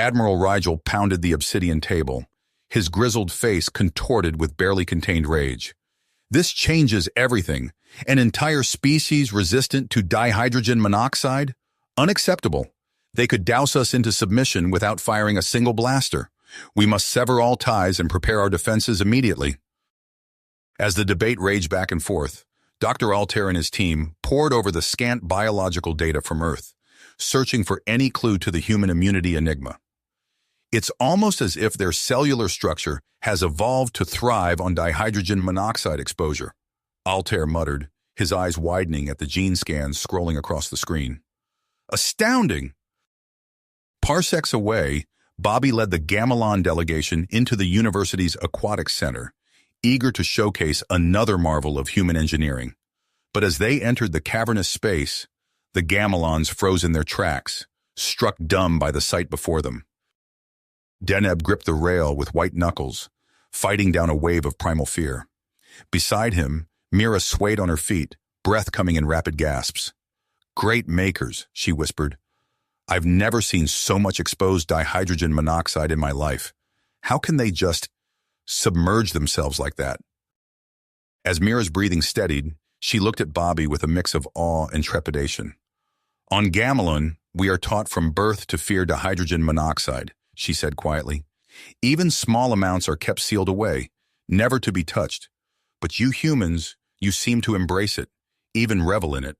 Admiral Rigel pounded the obsidian table, his grizzled face contorted with barely contained rage. This changes everything. An entire species resistant to dihydrogen monoxide? Unacceptable. They could douse us into submission without firing a single blaster. We must sever all ties and prepare our defenses immediately. As the debate raged back and forth, Dr. Altair and his team pored over the scant biological data from Earth, searching for any clue to the human immunity enigma. It's almost as if their cellular structure has evolved to thrive on dihydrogen monoxide exposure, Altair muttered, his eyes widening at the gene scans scrolling across the screen. Astounding! Parsecs away, Bobby led the Gamelon delegation into the university's aquatics center, eager to showcase another marvel of human engineering. But as they entered the cavernous space, the Gamelons froze in their tracks, struck dumb by the sight before them. Deneb gripped the rail with white knuckles, fighting down a wave of primal fear. Beside him, Mira swayed on her feet, breath coming in rapid gasps. "Great makers," she whispered. "I've never seen so much exposed dihydrogen monoxide in my life. How can they just submerge themselves like that?" As Mira's breathing steadied, she looked at Bobby with a mix of awe and trepidation. "On Gamelon, we are taught from birth to fear dihydrogen monoxide," she said quietly. "Even small amounts are kept sealed away, never to be touched. But you humans, you seem to embrace it, even revel in it.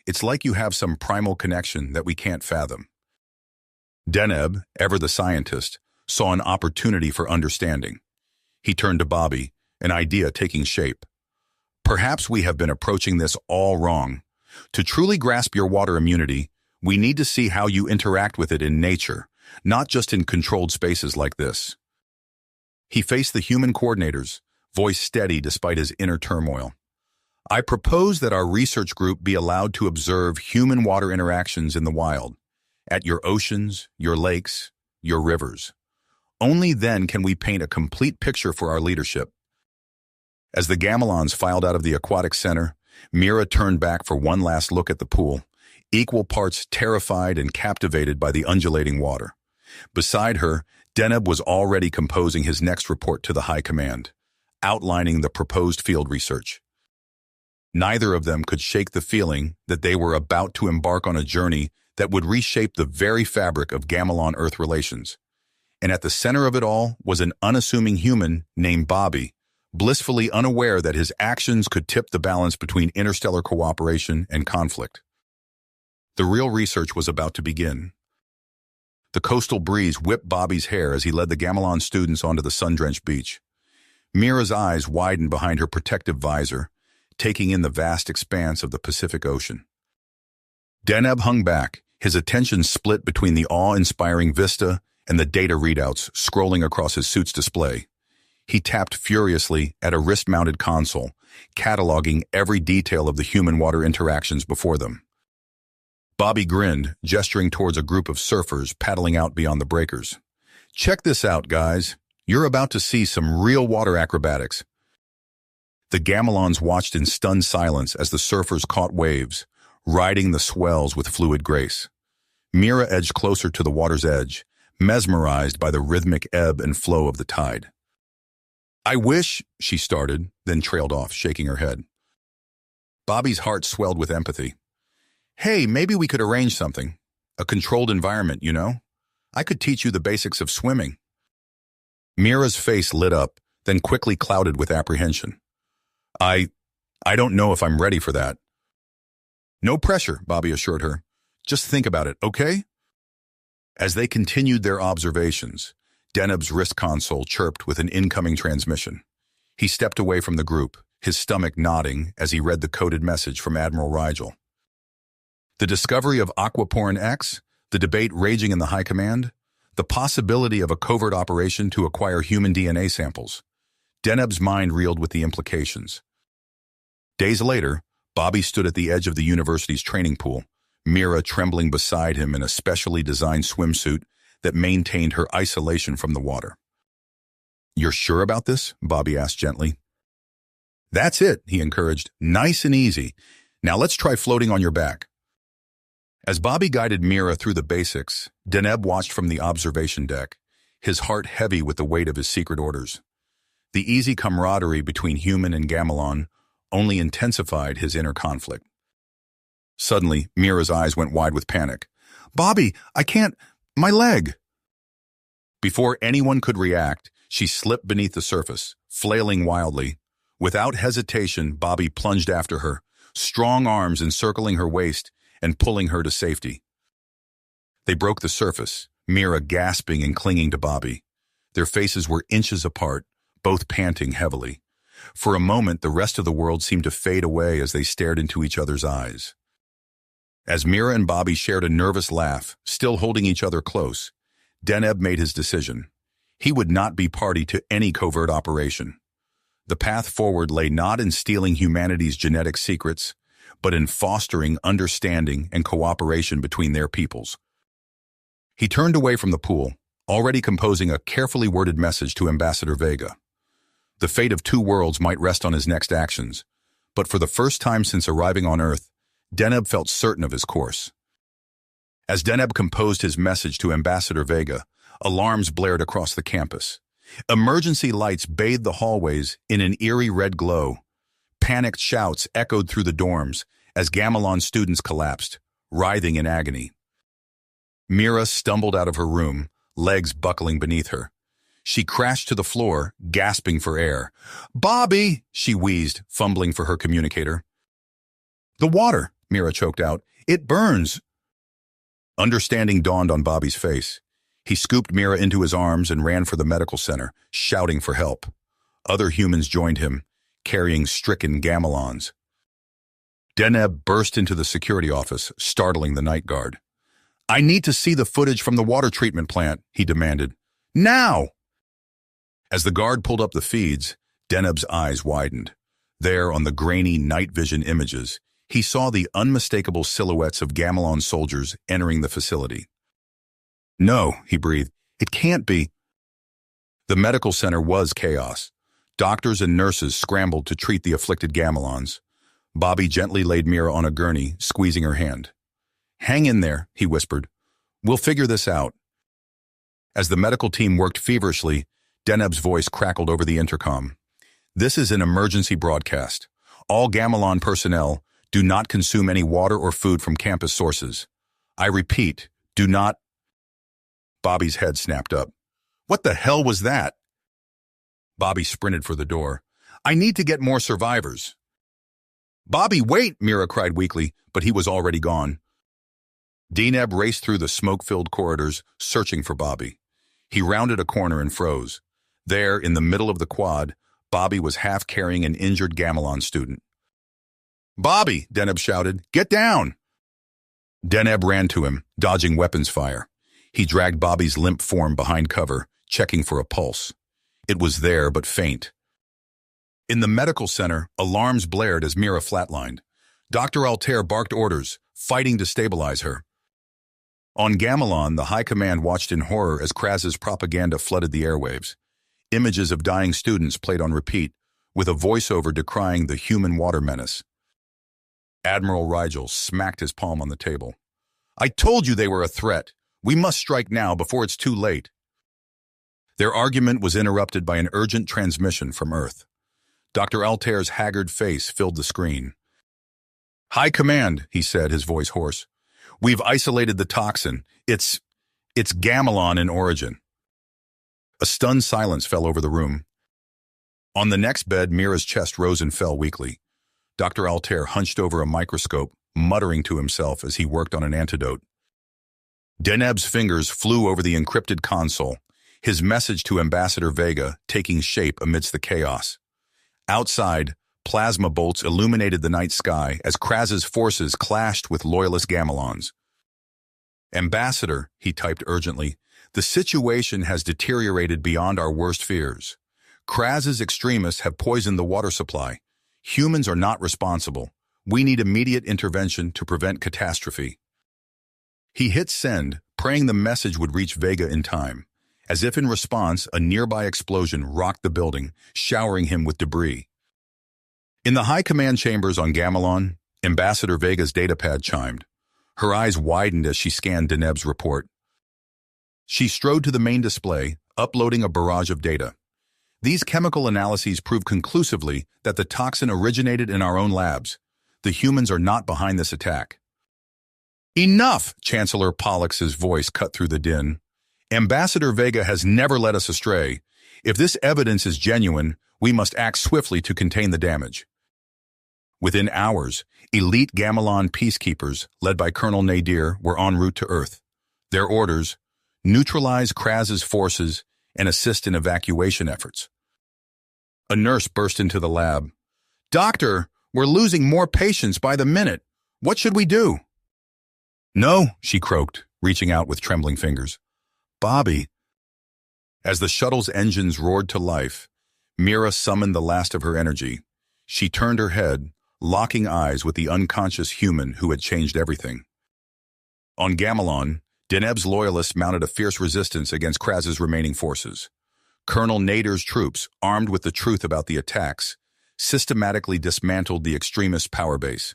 It's like you have some primal connection that we can't fathom." Deneb, ever the scientist, saw an opportunity for understanding. He turned to Bobby, an idea taking shape. "Perhaps we have been approaching this all wrong. To truly grasp your water immunity, we need to see how you interact with it in nature, not just in controlled spaces like this." He faced the human coordinators, voice steady despite his inner turmoil. "I propose that our research group be allowed to observe human-water interactions in the wild, at your oceans, your lakes, your rivers. Only then can we paint a complete picture for our leadership." As the Gamelons filed out of the aquatic center, Mira turned back for one last look at the pool, equal parts terrified and captivated by the undulating water. Beside her, Deneb was already composing his next report to the High Command, outlining the proposed field research. Neither of them could shake the feeling that they were about to embark on a journey that would reshape the very fabric of Gamelon-Earth relations. And at the center of it all was an unassuming human named Bobby, blissfully unaware that his actions could tip the balance between interstellar cooperation and conflict. The real research was about to begin. The coastal breeze whipped Bobby's hair as he led the Gamelon students onto the sun-drenched beach. Mira's eyes widened behind her protective visor, taking in the vast expanse of the Pacific Ocean. Deneb hung back, his attention split between the awe-inspiring vista and the data readouts scrolling across his suit's display. He tapped furiously at a wrist-mounted console, cataloging every detail of the human-water interactions before them. Bobby grinned, gesturing towards a group of surfers paddling out beyond the breakers. "Check this out, guys. You're about to see some real water acrobatics." The Gamelons watched in stunned silence as the surfers caught waves, riding the swells with fluid grace. Mira edged closer to the water's edge, mesmerized by the rhythmic ebb and flow of the tide. "I wish," she started, then trailed off, shaking her head. Bobby's heart swelled with empathy. "Hey, maybe we could arrange something. A controlled environment, you know? I could teach you the basics of swimming." Mira's face lit up, then quickly clouded with apprehension. I don't know if I'm ready for that." "No pressure," Bobby assured her. "Just think about it, okay?" As they continued their observations, Deneb's wrist console chirped with an incoming transmission. He stepped away from the group, his stomach nodding as he read the coded message from Admiral Rigel. The discovery of Aquaporn X, the debate raging in the High Command, the possibility of a covert operation to acquire human DNA samples. Deneb's mind reeled with the implications. Days later, Bobby stood at the edge of the university's training pool, Mira trembling beside him in a specially designed swimsuit that maintained her isolation from the water. "You're sure about this?" Bobby asked gently. "That's it," he encouraged. "Nice and easy. Now let's try floating on your back." As Bobby guided Mira through the basics, Deneb watched from the observation deck, his heart heavy with the weight of his secret orders. The easy camaraderie between human and Gamelon only intensified his inner conflict. Suddenly, Mira's eyes went wide with panic. "Bobby, I can't... my leg!" Before anyone could react, she slipped beneath the surface, flailing wildly. Without hesitation, Bobby plunged after her, strong arms encircling her waist and pulling her to safety. They broke the surface, Mira gasping and clinging to Bobby. Their faces were inches apart, both panting heavily. For a moment, the rest of the world seemed to fade away as they stared into each other's eyes. As Mira and Bobby shared a nervous laugh, still holding each other close, Deneb made his decision. He would not be party to any covert operation. The path forward lay not in stealing humanity's genetic secrets, but in fostering understanding and cooperation between their peoples. He turned away from the pool, already composing a carefully worded message to Ambassador Vega. The fate of two worlds might rest on his next actions, but for the first time since arriving on Earth, Deneb felt certain of his course. As Deneb composed his message to Ambassador Vega, alarms blared across the campus. Emergency lights bathed the hallways in an eerie red glow. Panicked shouts echoed through the dorms as Gamelon students collapsed, writhing in agony. Mira stumbled out of her room, legs buckling beneath her. She crashed to the floor, gasping for air. "Bobby!" she wheezed, fumbling for her communicator. "The water," Mira choked out. "It burns." Understanding dawned on Bobby's face. He scooped Mira into his arms and ran for the medical center, shouting for help. Other humans joined him, carrying stricken Gamelons. Deneb burst into the security office, startling the night guard. "I need to see the footage from the water treatment plant," he demanded. "Now!" As the guard pulled up the feeds, Deneb's eyes widened. There, on the grainy night vision images, he saw the unmistakable silhouettes of Gamelon soldiers entering the facility. "No," he breathed. "It can't be." The medical center was chaos. Doctors and nurses scrambled to treat the afflicted Gamelons. Bobby gently laid Mira on a gurney, squeezing her hand. "Hang in there," he whispered. "We'll figure this out." As the medical team worked feverishly, Deneb's voice crackled over the intercom. "This is an emergency broadcast. All Gamelon personnel, do not consume any water or food from campus sources. I repeat, do not..." Bobby's head snapped up. "What the hell was that?" Bobby sprinted for the door. "I need to get more survivors." "Bobby, wait!" Mira cried weakly, but he was already gone. Deneb raced through the smoke-filled corridors, searching for Bobby. He rounded a corner and froze. There, in the middle of the quad, Bobby was half carrying an injured Gamelon student. "Bobby!" Deneb shouted. "Get down!" Deneb ran to him, dodging weapons fire. He dragged Bobby's limp form behind cover, checking for a pulse. It was there, but faint. In the medical center, alarms blared as Mira flatlined. Dr. Altair barked orders, fighting to stabilize her. On Gamelon, the High Command watched in horror as Kraz's propaganda flooded the airwaves. Images of dying students played on repeat, with a voiceover decrying the human water menace. Admiral Rigel smacked his palm on the table. "I told you they were a threat. We must strike now before it's too late." Their argument was interrupted by an urgent transmission from Earth. Dr. Altair's haggard face filled the screen. "High Command," he said, his voice hoarse. "We've isolated the toxin. It's Gamelon in origin." A stunned silence fell over the room. On the next bed, Mira's chest rose and fell weakly. Dr. Altair hunched over a microscope, muttering to himself as he worked on an antidote. Deneb's fingers flew over the encrypted console, his message to Ambassador Vega taking shape amidst the chaos. Outside, plasma bolts illuminated the night sky as Kraz's forces clashed with loyalist Gamelons. "Ambassador," he typed urgently, "the situation has deteriorated beyond our worst fears. Kraz's extremists have poisoned the water supply. Humans are not responsible. We need immediate intervention to prevent catastrophe." He hit send, praying the message would reach Vega in time. As if in response, a nearby explosion rocked the building, showering him with debris. In the High Command chambers on Gamelon, Ambassador Vega's datapad chimed. Her eyes widened as she scanned Deneb's report. She strode to the main display, uploading a barrage of data. These chemical analyses prove conclusively that the toxin originated in our own labs. The humans are not behind this attack. Enough! Chancellor Pollux's voice cut through the din. Ambassador Vega has never led us astray. If this evidence is genuine, we must act swiftly to contain the damage. Within hours, elite Gamelon peacekeepers, led by Colonel Nadir, were en route to Earth. Their orders: neutralize Kraz's forces and assist in evacuation efforts. A nurse burst into the lab. "Doctor, we're losing more patients by the minute. What should we do?" "No," she croaked, reaching out with trembling fingers. "Bobby." As the shuttle's engines roared to life, Mira summoned the last of her energy. She turned her head, locking eyes with the unconscious human who had changed everything. On Gamelon, Deneb's loyalists mounted a fierce resistance against Kraz's remaining forces. Colonel Nadir's troops, armed with the truth about the attacks, systematically dismantled the extremist power base.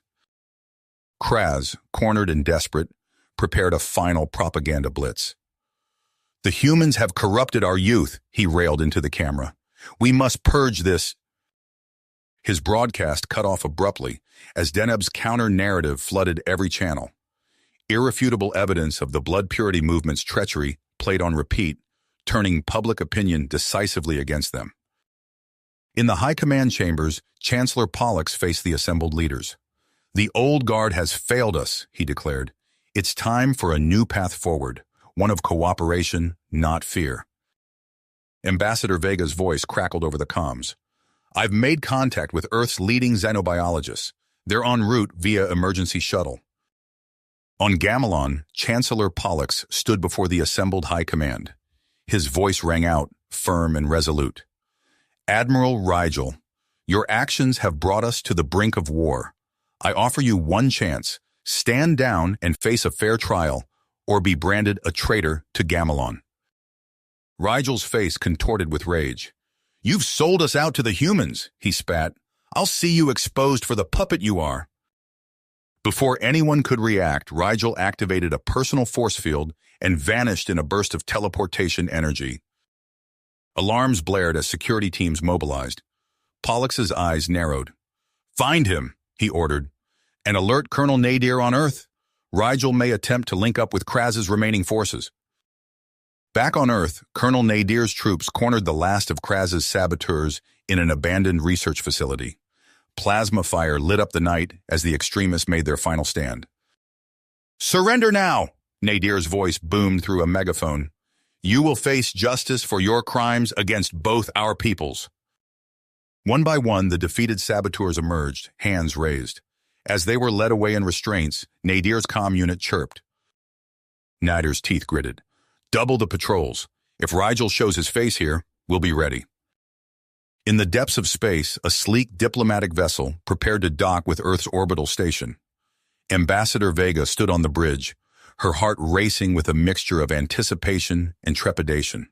Kraz, cornered and desperate, prepared a final propaganda blitz. "The humans have corrupted our youth," he railed into the camera. "We must purge this." His broadcast cut off abruptly as Deneb's counter-narrative flooded every channel. Irrefutable evidence of the blood purity movement's treachery played on repeat, turning public opinion decisively against them. In the high command chambers, Chancellor Pollux faced the assembled leaders. "The old guard has failed us," he declared. "It's time for a new path forward, one of cooperation, not fear." Ambassador Vega's voice crackled over the comms. "I've made contact with Earth's leading xenobiologists. They're en route via emergency shuttle." On Gamelon, Chancellor Pollux stood before the assembled high command. His voice rang out, firm and resolute. "Admiral Rigel, your actions have brought us to the brink of war. I offer you one chance. Stand down and face a fair trial, or be branded a traitor to Gamelon." Rigel's face contorted with rage. "You've sold us out to the humans," he spat. "I'll see you exposed for the puppet you are." Before anyone could react, Rigel activated a personal force field and vanished in a burst of teleportation energy. Alarms blared as security teams mobilized. Pollux's eyes narrowed. "Find him," he ordered, "and alert Colonel Nadir on Earth. Rigel may attempt to link up with Kraz's remaining forces." Back on Earth, Colonel Nadir's troops cornered the last of Kraz's saboteurs in an abandoned research facility. Plasma fire lit up the night as the extremists made their final stand. "Surrender now!" Nadir's voice boomed through a megaphone. "You will face justice for your crimes against both our peoples." One by one, the defeated saboteurs emerged, hands raised. As they were led away in restraints, Nadir's comm unit chirped. Nadir's teeth gritted. "Double the patrols. If Rigel shows his face here, we'll be ready." In the depths of space, a sleek diplomatic vessel prepared to dock with Earth's orbital station. Ambassador Vega stood on the bridge, her heart racing with a mixture of anticipation and trepidation.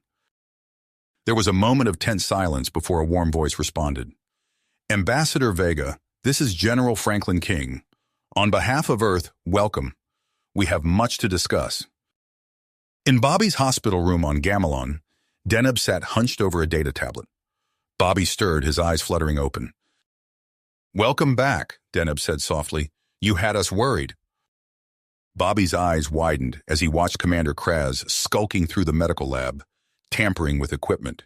There was a moment of tense silence before a warm voice responded. "Ambassador Vega, this is General Franklin King. On behalf of Earth, welcome. We have much to discuss." In Bobby's hospital room on Gamelon, Deneb sat hunched over a data tablet. Bobby stirred, his eyes fluttering open. "Welcome back," Deneb said softly. "You had us worried." Bobby's eyes widened as he watched Commander Kraz skulking through the medical lab, tampering with equipment.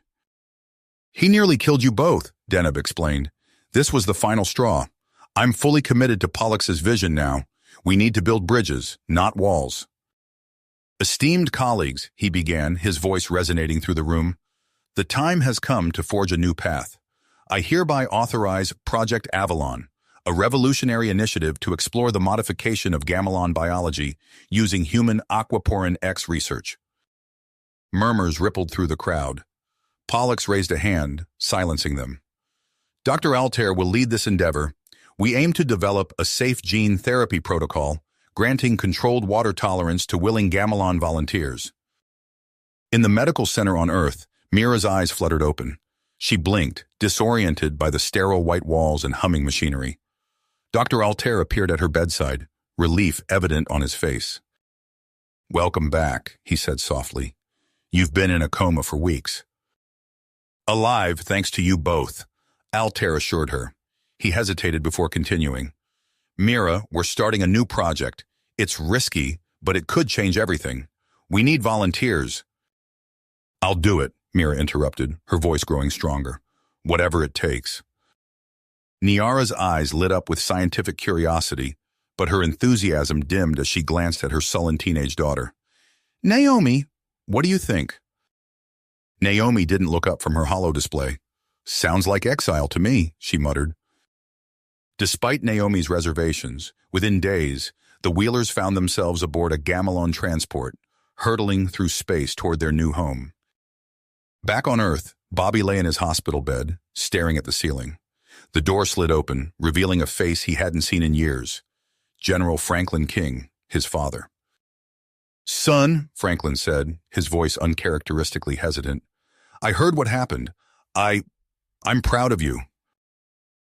"He nearly killed you both," Deneb explained. "This was the final straw. I'm fully committed to Pollux's vision now. We need to build bridges, not walls." "Esteemed colleagues," he began, his voice resonating through the room, "the time has come to forge a new path. I hereby authorize Project Avalon, a revolutionary initiative to explore the modification of Gamelon biology using human aquaporin X research." Murmurs rippled through the crowd. Pollux raised a hand, silencing them. "Dr. Altair will lead this endeavor. We aim to develop a safe gene therapy protocol, granting controlled water tolerance to willing Gamelon volunteers." In the medical center on Earth, Mira's eyes fluttered open. She blinked, disoriented by the sterile white walls and humming machinery. Dr. Altair appeared at her bedside, relief evident on his face. "Welcome back," he said softly. "You've been in a coma for weeks." "Alive, thanks to you both," Altair assured her. He hesitated before continuing. "Mira, we're starting a new project. It's risky, but it could change everything. We need volunteers." "I'll do it," Mira interrupted, her voice growing stronger. "Whatever it takes." Niara's eyes lit up with scientific curiosity, but her enthusiasm dimmed as she glanced at her sullen teenage daughter. "Naomi, what do you think?" Naomi didn't look up from her holo-display. "Sounds like exile to me," she muttered. Despite Naomi's reservations, within days, the Wheelers found themselves aboard a Gamelon transport, hurtling through space toward their new home. Back on Earth, Bobby lay in his hospital bed, staring at the ceiling. The door slid open, revealing a face he hadn't seen in years. General Franklin King, his father. "Son," Franklin said, his voice uncharacteristically hesitant, "I heard what happened. I'm proud of you."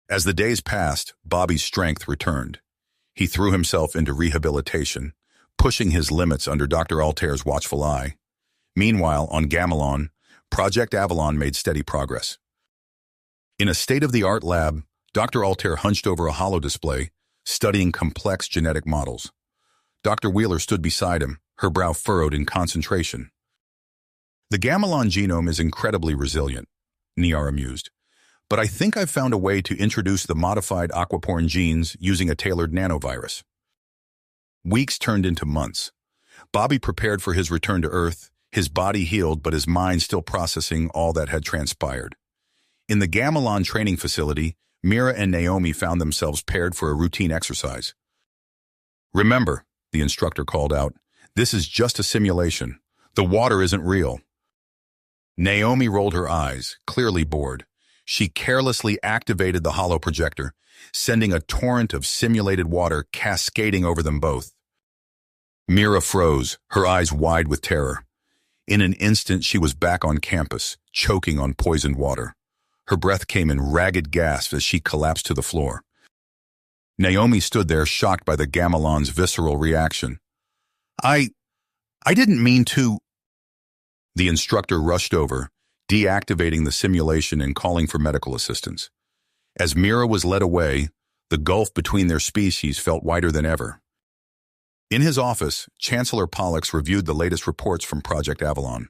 As the days passed, Bobby's strength returned. He threw himself into rehabilitation, pushing his limits under Dr. Altair's watchful eye. Meanwhile, on Gamelon, Project Avalon made steady progress. In a state-of-the-art lab, Dr. Altair hunched over a holo-display, studying complex genetic models. Dr. Wheeler stood beside him, her brow furrowed in concentration. "The Gamelon genome is incredibly resilient," Niara mused. "But I think I've found a way to introduce the modified aquaporin genes using a tailored nanovirus." Weeks turned into months. Bobby prepared for his return to Earth, his body healed but his mind still processing all that had transpired. In the Gamelon training facility, Mira and Naomi found themselves paired for a routine exercise. "Remember," the instructor called out, "this is just a simulation. The water isn't real." Naomi rolled her eyes, clearly bored. She carelessly activated the holoprojector, sending a torrent of simulated water cascading over them both. Mira froze, her eyes wide with terror. In an instant, she was back on campus, choking on poisoned water. Her breath came in ragged gasps as she collapsed to the floor. Naomi stood there, shocked by the Gamelon's visceral reaction. I didn't mean to." The instructor rushed over, deactivating the simulation and calling for medical assistance. As Mira was led away, the gulf between their species felt wider than ever. In his office, Chancellor Pollux reviewed the latest reports from Project Avalon.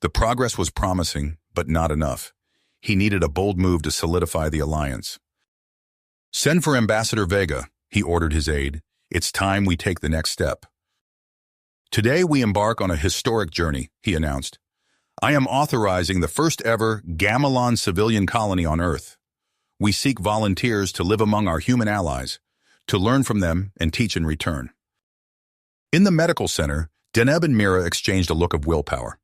The progress was promising, but not enough. He needed a bold move to solidify the alliance. "Send for Ambassador Vega," he ordered his aide. "It's time we take the next step." "Today we embark on a historic journey," he announced. "I am authorizing the first-ever Gamelon civilian colony on Earth. We seek volunteers to live among our human allies, to learn from them and teach in return." In the medical center, Deneb and Mira exchanged a look of willpower.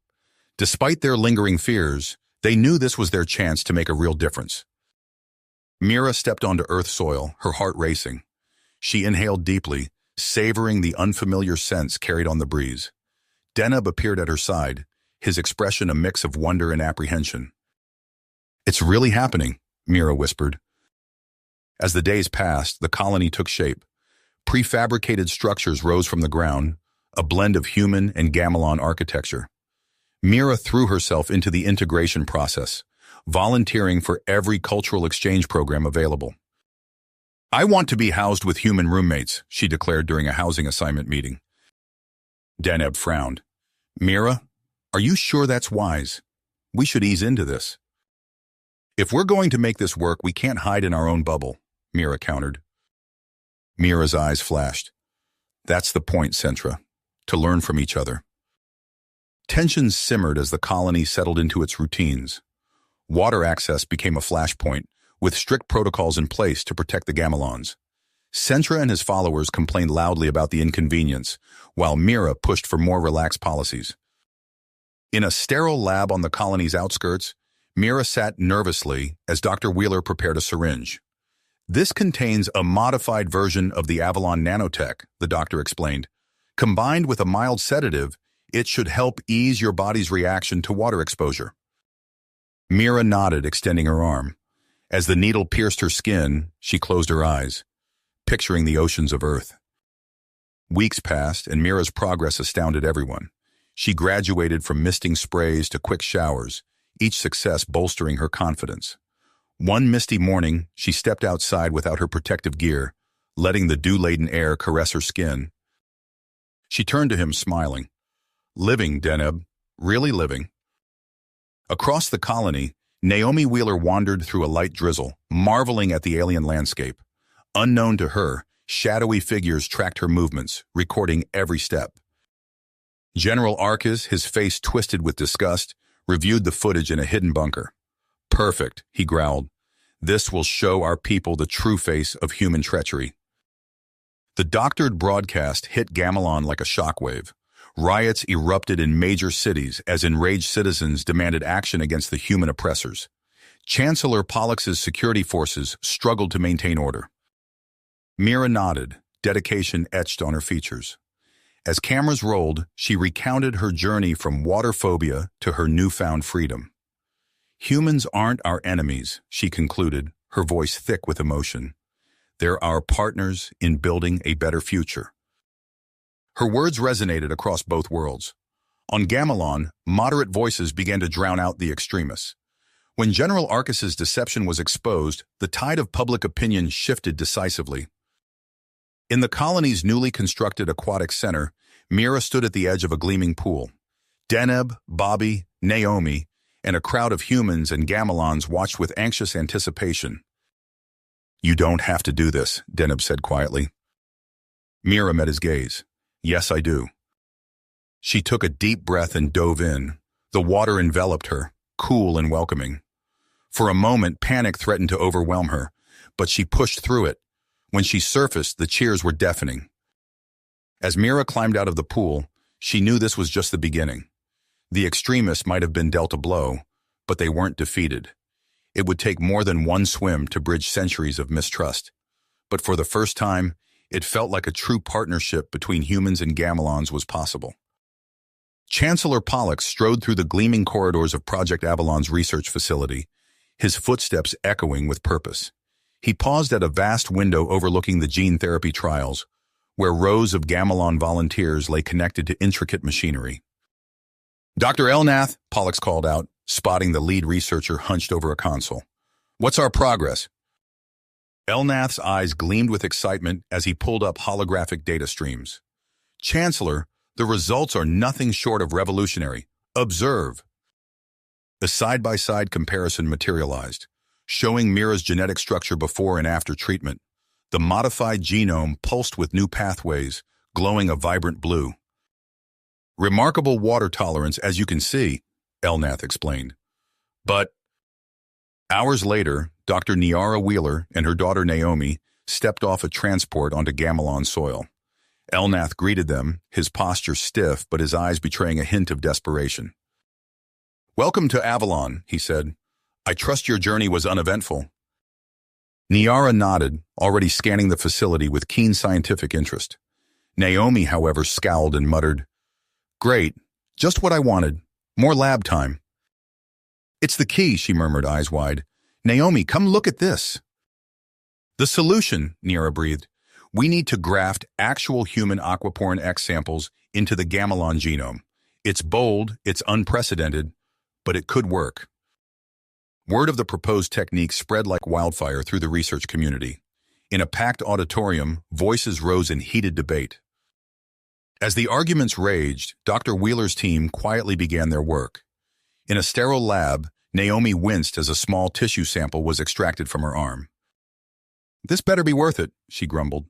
Despite their lingering fears, they knew this was their chance to make a real difference. Mira stepped onto Earth soil, her heart racing. She inhaled deeply, savoring the unfamiliar scents carried on the breeze. Deneb appeared at her side, his expression a mix of wonder and apprehension. "It's really happening," Mira whispered. As the days passed, the colony took shape. Prefabricated structures rose from the ground, a blend of human and Gamelon architecture. Mira threw herself into the integration process, volunteering for every cultural exchange program available. "I want to be housed with human roommates," she declared during a housing assignment meeting. Deneb frowned. "Mira, are you sure that's wise? We should ease into this." "If we're going to make this work, we can't hide in our own bubble," Mira countered. Mira's eyes flashed. "That's the point, Centra, to learn from each other." Tensions simmered as the colony settled into its routines. Water access became a flashpoint, with strict protocols in place to protect the Gamelons. Centra and his followers complained loudly about the inconvenience, while Mira pushed for more relaxed policies. In a sterile lab on the colony's outskirts, Mira sat nervously as Dr. Wheeler prepared a syringe. "This contains a modified version of the Avalon nanotech," the doctor explained. "Combined with a mild sedative, it should help ease your body's reaction to water exposure." Mira nodded, extending her arm. As the needle pierced her skin, she closed her eyes, picturing the oceans of Earth. Weeks passed, and Mira's progress astounded everyone. She graduated from misting sprays to quick showers, each success bolstering her confidence. One misty morning, she stepped outside without her protective gear, letting the dew-laden air caress her skin. She turned to him, smiling. "Living, Deneb. Really living." Across the colony, Naomi Wheeler wandered through a light drizzle, marveling at the alien landscape. Unknown to her, shadowy figures tracked her movements, recording every step. General Arcus, his face twisted with disgust, reviewed the footage in a hidden bunker. "Perfect," he growled. "This will show our people the true face of human treachery." The doctored broadcast hit Gamelon like a shockwave. Riots erupted in major cities as enraged citizens demanded action against the human oppressors. Chancellor Pollux's security forces struggled to maintain order. Mira nodded, dedication etched on her features. As cameras rolled, she recounted her journey from water phobia to her newfound freedom. "Humans aren't our enemies," she concluded, her voice thick with emotion. "They're our partners in building a better future." Her words resonated across both worlds. On Gamelon, moderate voices began to drown out the extremists. When General Arcus's deception was exposed, the tide of public opinion shifted decisively. In the colony's newly constructed aquatic center, Mira stood at the edge of a gleaming pool. Deneb, Bobby, Naomi, and a crowd of humans and Gamelons watched with anxious anticipation. "You don't have to do this," Deneb said quietly. Mira met his gaze. "Yes, I do." She took a deep breath and dove in. The water enveloped her, cool and welcoming. For a moment, panic threatened to overwhelm her, but she pushed through it. When she surfaced, the cheers were deafening. As Mira climbed out of the pool, she knew this was just the beginning. The extremists might have been dealt a blow, but they weren't defeated. It would take more than one swim to bridge centuries of mistrust. But for the first time, it felt like a true partnership between humans and Gamelons was possible. Chancellor Pollux strode through the gleaming corridors of Project Avalon's research facility, his footsteps echoing with purpose. He paused at a vast window overlooking the gene therapy trials, where rows of Gamelon volunteers lay connected to intricate machinery. "Dr. Elnath," Pollux called out, spotting the lead researcher hunched over a console. "What's our progress?" Elnath's eyes gleamed with excitement as he pulled up holographic data streams. "Chancellor, the results are nothing short of revolutionary. Observe." A side-by-side comparison materialized, showing Mira's genetic structure before and after treatment. The modified genome pulsed with new pathways, glowing a vibrant blue. "Remarkable water tolerance, as you can see," Elnath explained. But hours later, Dr. Niara Wheeler and her daughter Naomi stepped off a transport onto Gamelon soil. Elnath greeted them, his posture stiff but his eyes betraying a hint of desperation. "Welcome to Avalon," he said. "I trust your journey was uneventful." Niara nodded, already scanning the facility with keen scientific interest. Naomi, however, scowled and muttered, "Great, just what I wanted. More lab time." "It's the key," she murmured, eyes wide. "Naomi, come look at this." "The solution," Niara breathed. "We need to graft actual human aquaporin X samples into the Gamelon genome. It's bold, it's unprecedented, but it could work." Word of the proposed technique spread like wildfire through the research community. In a packed auditorium, voices rose in heated debate. As the arguments raged, Dr. Wheeler's team quietly began their work. In a sterile lab, Naomi winced as a small tissue sample was extracted from her arm. "This better be worth it," she grumbled.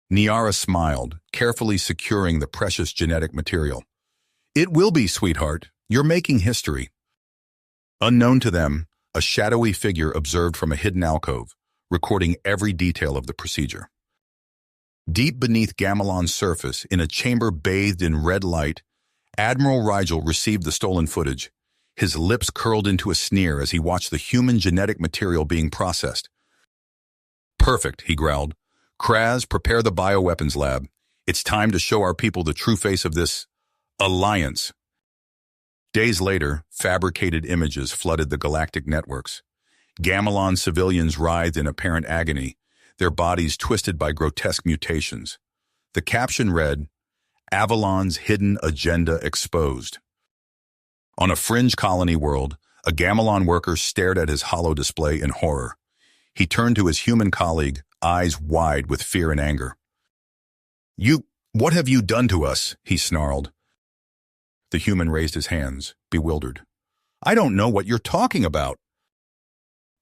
Niara smiled, carefully securing the precious genetic material. "It will be, sweetheart. You're making history." Unknown to them, a shadowy figure observed from a hidden alcove, recording every detail of the procedure. Deep beneath Gamelon's surface, in a chamber bathed in red light, Admiral Rigel received the stolen footage. His lips curled into a sneer as he watched the human genetic material being processed. "Perfect," he growled. "Kraz, prepare the bioweapons lab. It's time to show our people the true face of this alliance." Days later, fabricated images flooded the galactic networks. Gamelon civilians writhed in apparent agony, their bodies twisted by grotesque mutations. The caption read, Avalon's Hidden Agenda Exposed. On a fringe colony world, a Gamelon worker stared at his hollow display in horror. He turned to his human colleague, eyes wide with fear and anger. What have you done to us? He snarled. The human raised his hands, bewildered. I don't know what you're talking about.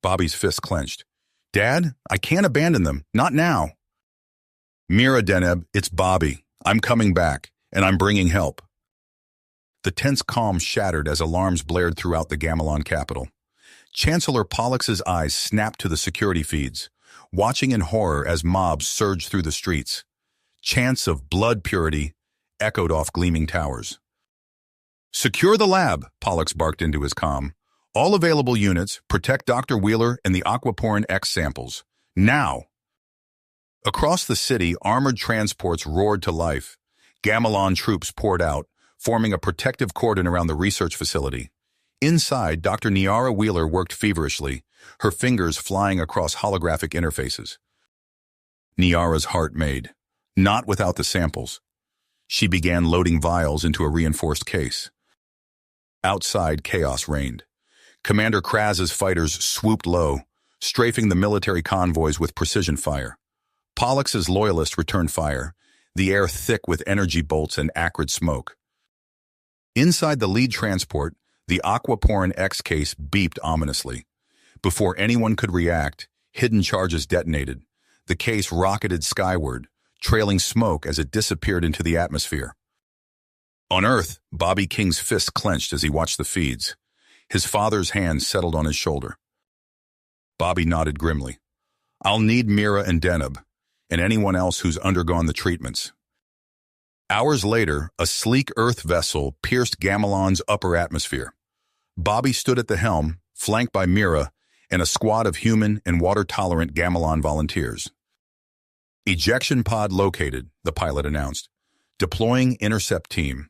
Bobby's fist clenched. Dad, I can't abandon them, not now. Mira Deneb, it's Bobby. I'm coming back, and I'm bringing help. The tense calm shattered as alarms blared throughout the Gamelon capital. Chancellor Pollux's eyes snapped to the security feeds, watching in horror as mobs surged through the streets. Chants of blood purity echoed off gleaming towers. Secure the lab, Pollux barked into his comm. All available units, protect Dr. Wheeler and the Aquaporin X samples. Now! Across the city, armored transports roared to life. Gamelon troops poured out, forming a protective cordon around the research facility. Inside, Dr. Niara Wheeler worked feverishly, her fingers flying across holographic interfaces. Niara's heart made, not without the samples. She began loading vials into a reinforced case. Outside, chaos reigned. Commander Kraz's fighters swooped low, strafing the military convoys with precision fire. Pollux's loyalists returned fire, the air thick with energy bolts and acrid smoke. Inside the lead transport, the Aquaporin X case beeped ominously. Before anyone could react, hidden charges detonated. The case rocketed skyward, trailing smoke as it disappeared into the atmosphere. On Earth, Bobby King's fist clenched as he watched the feeds. His father's hand settled on his shoulder. Bobby nodded grimly. I'll need Mira and Deneb, and anyone else who's undergone the treatments. Hours later, a sleek Earth vessel pierced Gamelon's upper atmosphere. Bobby stood at the helm, flanked by Mira and a squad of human and water-tolerant Gamelon volunteers. Ejection pod located, the pilot announced. Deploying intercept team.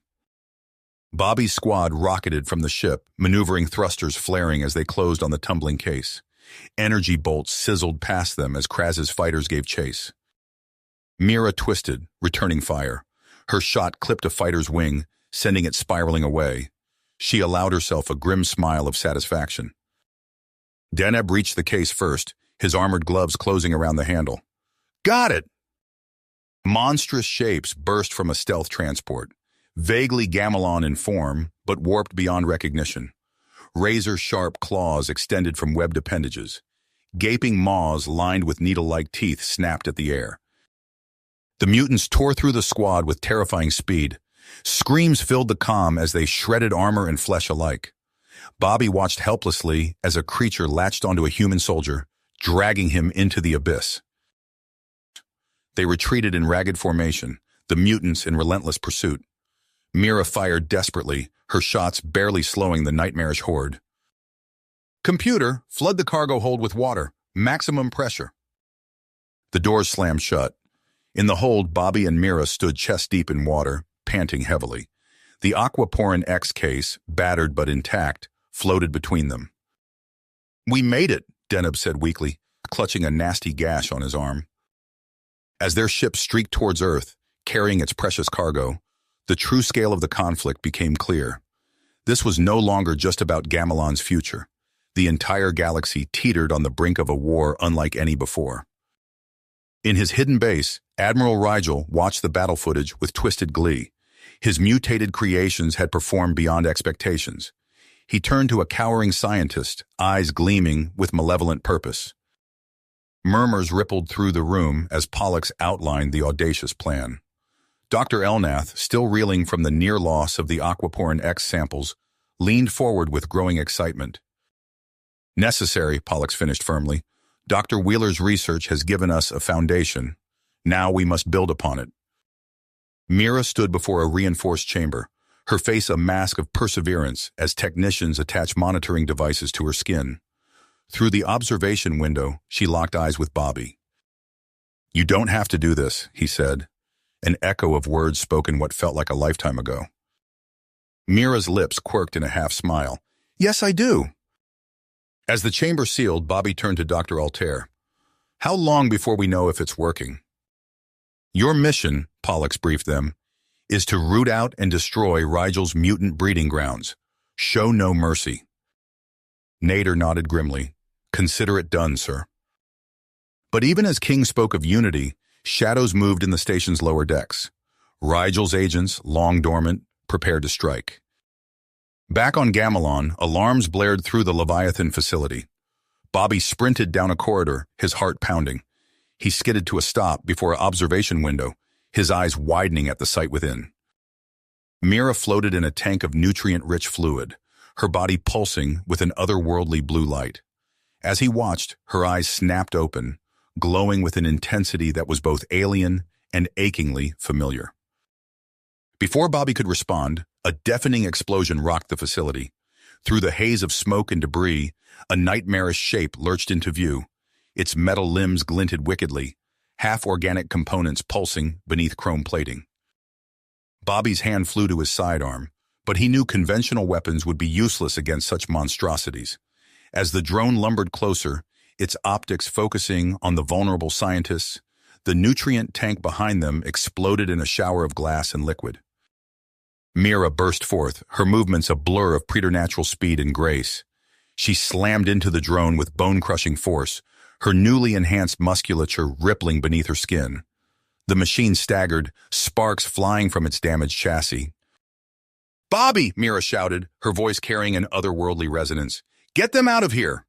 Bobby's squad rocketed from the ship, maneuvering thrusters flaring as they closed on the tumbling case. Energy bolts sizzled past them as Kraz's fighters gave chase. Mira twisted, returning fire. Her shot clipped a fighter's wing, sending it spiraling away. She allowed herself a grim smile of satisfaction. Deneb reached the case first, his armored gloves closing around the handle. Got it! Monstrous shapes burst from a stealth transport, vaguely Gamelon in form, but warped beyond recognition. Razor-sharp claws extended from webbed appendages. Gaping maws lined with needle-like teeth snapped at the air. The mutants tore through the squad with terrifying speed. Screams filled the comm as they shredded armor and flesh alike. Bobby watched helplessly as a creature latched onto a human soldier, dragging him into the abyss. They retreated in ragged formation, the mutants in relentless pursuit. Mira fired desperately, her shots barely slowing the nightmarish horde. Computer, flood the cargo hold with water. Maximum pressure. The doors slammed shut. In the hold, Bobby and Mira stood chest-deep in water, panting heavily. The Aquaporin X case, battered but intact, floated between them. We made it, Deneb said weakly, clutching a nasty gash on his arm. As their ship streaked towards Earth, carrying its precious cargo, the true scale of the conflict became clear. This was no longer just about Gamelon's future. The entire galaxy teetered on the brink of a war unlike any before. In his hidden base, Admiral Rigel watched the battle footage with twisted glee. His mutated creations had performed beyond expectations. He turned to a cowering scientist, eyes gleaming with malevolent purpose. Murmurs rippled through the room as Pollux outlined the audacious plan. Dr. Elnath, still reeling from the near loss of the Aquaporin X samples, leaned forward with growing excitement. Necessary, Pollux finished firmly. Dr. Wheeler's research has given us a foundation. Now we must build upon it. Mira stood before a reinforced chamber, her face a mask of perseverance as technicians attached monitoring devices to her skin. Through the observation window, she locked eyes with Bobby. You don't have to do this, he said, an echo of words spoken what felt like a lifetime ago. Mira's lips quirked in a half-smile. Yes, I do. As the chamber sealed, Bobby turned to Dr. Altair. How long before we know if it's working? Your mission, Pollux briefed them, is to root out and destroy Rigel's mutant breeding grounds. Show no mercy. Nader nodded grimly. Consider it done, sir. But even as King spoke of unity, shadows moved in the station's lower decks. Rigel's agents, long dormant, prepared to strike. Back on Gamelon, alarms blared through the Leviathan facility. Bobby sprinted down a corridor, his heart pounding. He skidded to a stop before an observation window, his eyes widening at the sight within. Mira floated in a tank of nutrient-rich fluid, her body pulsing with an otherworldly blue light. As he watched, her eyes snapped open, glowing with an intensity that was both alien and achingly familiar. Before Bobby could respond, a deafening explosion rocked the facility. Through the haze of smoke and debris, a nightmarish shape lurched into view. Its metal limbs glinted wickedly, half-organic components pulsing beneath chrome plating. Bobby's hand flew to his sidearm, but he knew conventional weapons would be useless against such monstrosities. As the drone lumbered closer, its optics focusing on the vulnerable scientists, the nutrient tank behind them exploded in a shower of glass and liquid. Mira burst forth, her movements a blur of preternatural speed and grace. She slammed into the drone with bone-crushing force, her newly enhanced musculature rippling beneath her skin. The machine staggered, sparks flying from its damaged chassis. "Bobby!" Mira shouted, her voice carrying an otherworldly resonance. "Get them out of here!"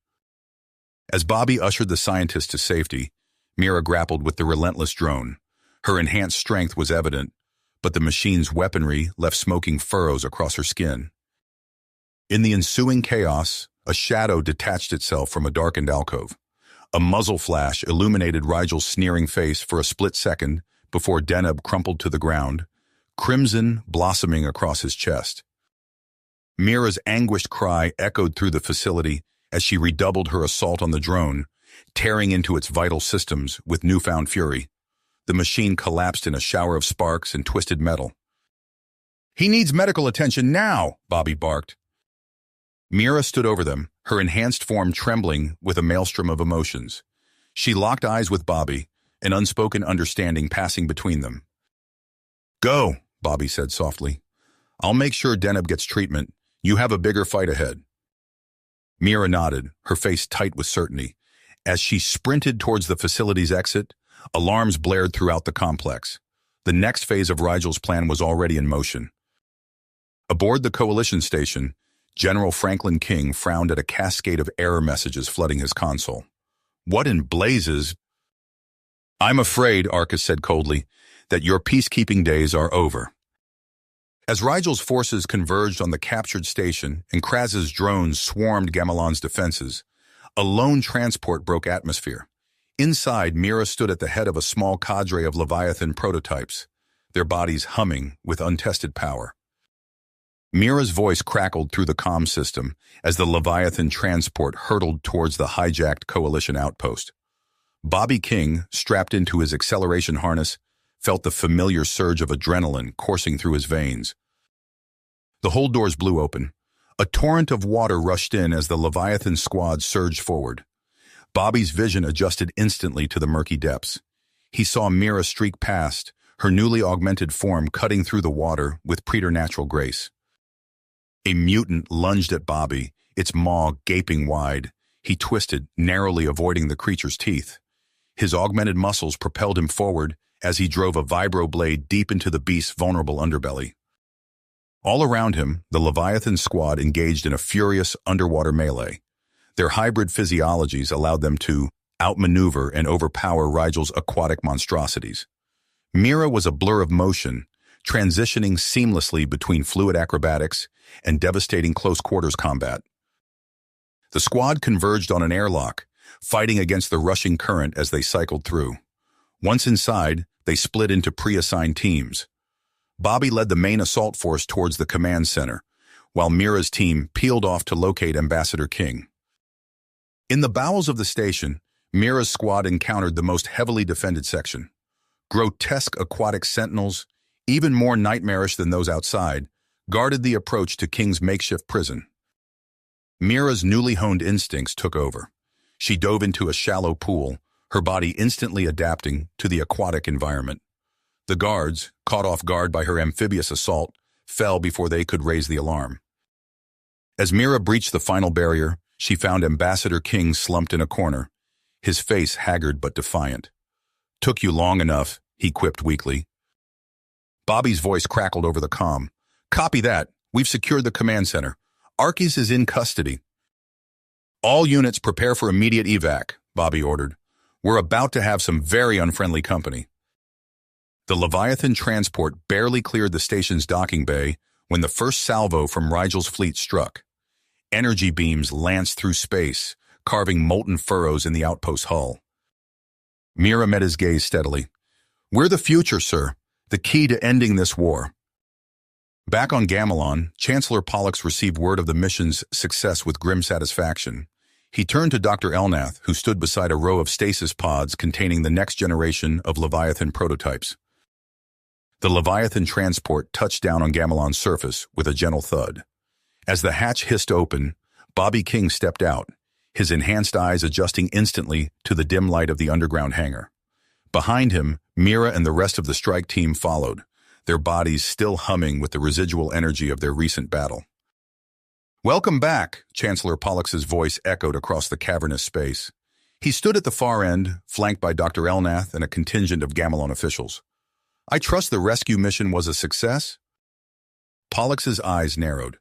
As Bobby ushered the scientist to safety, Mira grappled with the relentless drone. Her enhanced strength was evident, but the machine's weaponry left smoking furrows across her skin. In the ensuing chaos, a shadow detached itself from a darkened alcove. A muzzle flash illuminated Rigel's sneering face for a split second before Deneb crumpled to the ground, crimson blossoming across his chest. Mira's anguished cry echoed through the facility as she redoubled her assault on the drone, tearing into its vital systems with newfound fury. The machine collapsed in a shower of sparks and twisted metal. "He needs medical attention now," Bobby barked. Mira stood over them, her enhanced form trembling with a maelstrom of emotions. She locked eyes with Bobby, an unspoken understanding passing between them. "Go," Bobby said softly. "I'll make sure Deneb gets treatment. You have a bigger fight ahead." Mira nodded, her face tight with certainty. As she sprinted towards the facility's exit, alarms blared throughout the complex. The next phase of Rigel's plan was already in motion. Aboard the Coalition station, General Franklin King frowned at a cascade of error messages flooding his console. "What in blazes?" "I'm afraid," Arcus said coldly, "that your peacekeeping days are over." As Rigel's forces converged on the captured station and Kraz's drones swarmed Gamelon's defenses, a lone transport broke atmosphere. Inside, Mira stood at the head of a small cadre of Leviathan prototypes, their bodies humming with untested power. Mira's voice crackled through the comm system as the Leviathan transport hurtled towards the hijacked Coalition outpost. Bobby King, strapped into his acceleration harness, felt the familiar surge of adrenaline coursing through his veins. The hold doors blew open. A torrent of water rushed in as the Leviathan squad surged forward. Bobby's vision adjusted instantly to the murky depths. He saw Mira streak past, her newly augmented form cutting through the water with preternatural grace. A mutant lunged at Bobby, its maw gaping wide. He twisted, narrowly avoiding the creature's teeth. His augmented muscles propelled him forward as he drove a vibroblade deep into the beast's vulnerable underbelly. All around him, the Leviathan squad engaged in a furious underwater melee. Their hybrid physiologies allowed them to outmaneuver and overpower Rigel's aquatic monstrosities. Mira was a blur of motion, transitioning seamlessly between fluid acrobatics and devastating close-quarters combat. The squad converged on an airlock, fighting against the rushing current as they cycled through. Once inside, they split into pre-assigned teams. Bobby led the main assault force towards the command center, while Mira's team peeled off to locate Ambassador King. In the bowels of the station, Mira's squad encountered the most heavily defended section. Grotesque aquatic sentinels, even more nightmarish than those outside, guarded the approach to King's makeshift prison. Mira's newly honed instincts took over. She dove into a shallow pool, her body instantly adapting to the aquatic environment. The guards, caught off guard by her amphibious assault, fell before they could raise the alarm. As Mira breached the final barrier, she found Ambassador King slumped in a corner, his face haggard but defiant. "Took you long enough," he quipped weakly. Bobby's voice crackled over the comm. "Copy that. We've secured the command center. Orcs is in custody." "All units prepare for immediate evac," Bobby ordered. "We're about to have some very unfriendly company." The Leviathan transport barely cleared the station's docking bay when the first salvo from Rigel's fleet struck. Energy beams lanced through space, carving molten furrows in the outpost's hull. Mira met his gaze steadily. "We're the future, sir. The key to ending this war." Back on Gamelon, Chancellor Pollux received word of the mission's success with grim satisfaction. He turned to Dr. Elnath, who stood beside a row of stasis pods containing the next generation of Leviathan prototypes. The Leviathan transport touched down on Gamelon's surface with a gentle thud. As the hatch hissed open, Bobby King stepped out, his enhanced eyes adjusting instantly to the dim light of the underground hangar. Behind him, Mira and the rest of the strike team followed, their bodies still humming with the residual energy of their recent battle. "Welcome back," Chancellor Pollux's voice echoed across the cavernous space. He stood at the far end, flanked by Dr. Elnath and a contingent of Gamelon officials. "I trust the rescue mission was a success?" Pollux's eyes narrowed.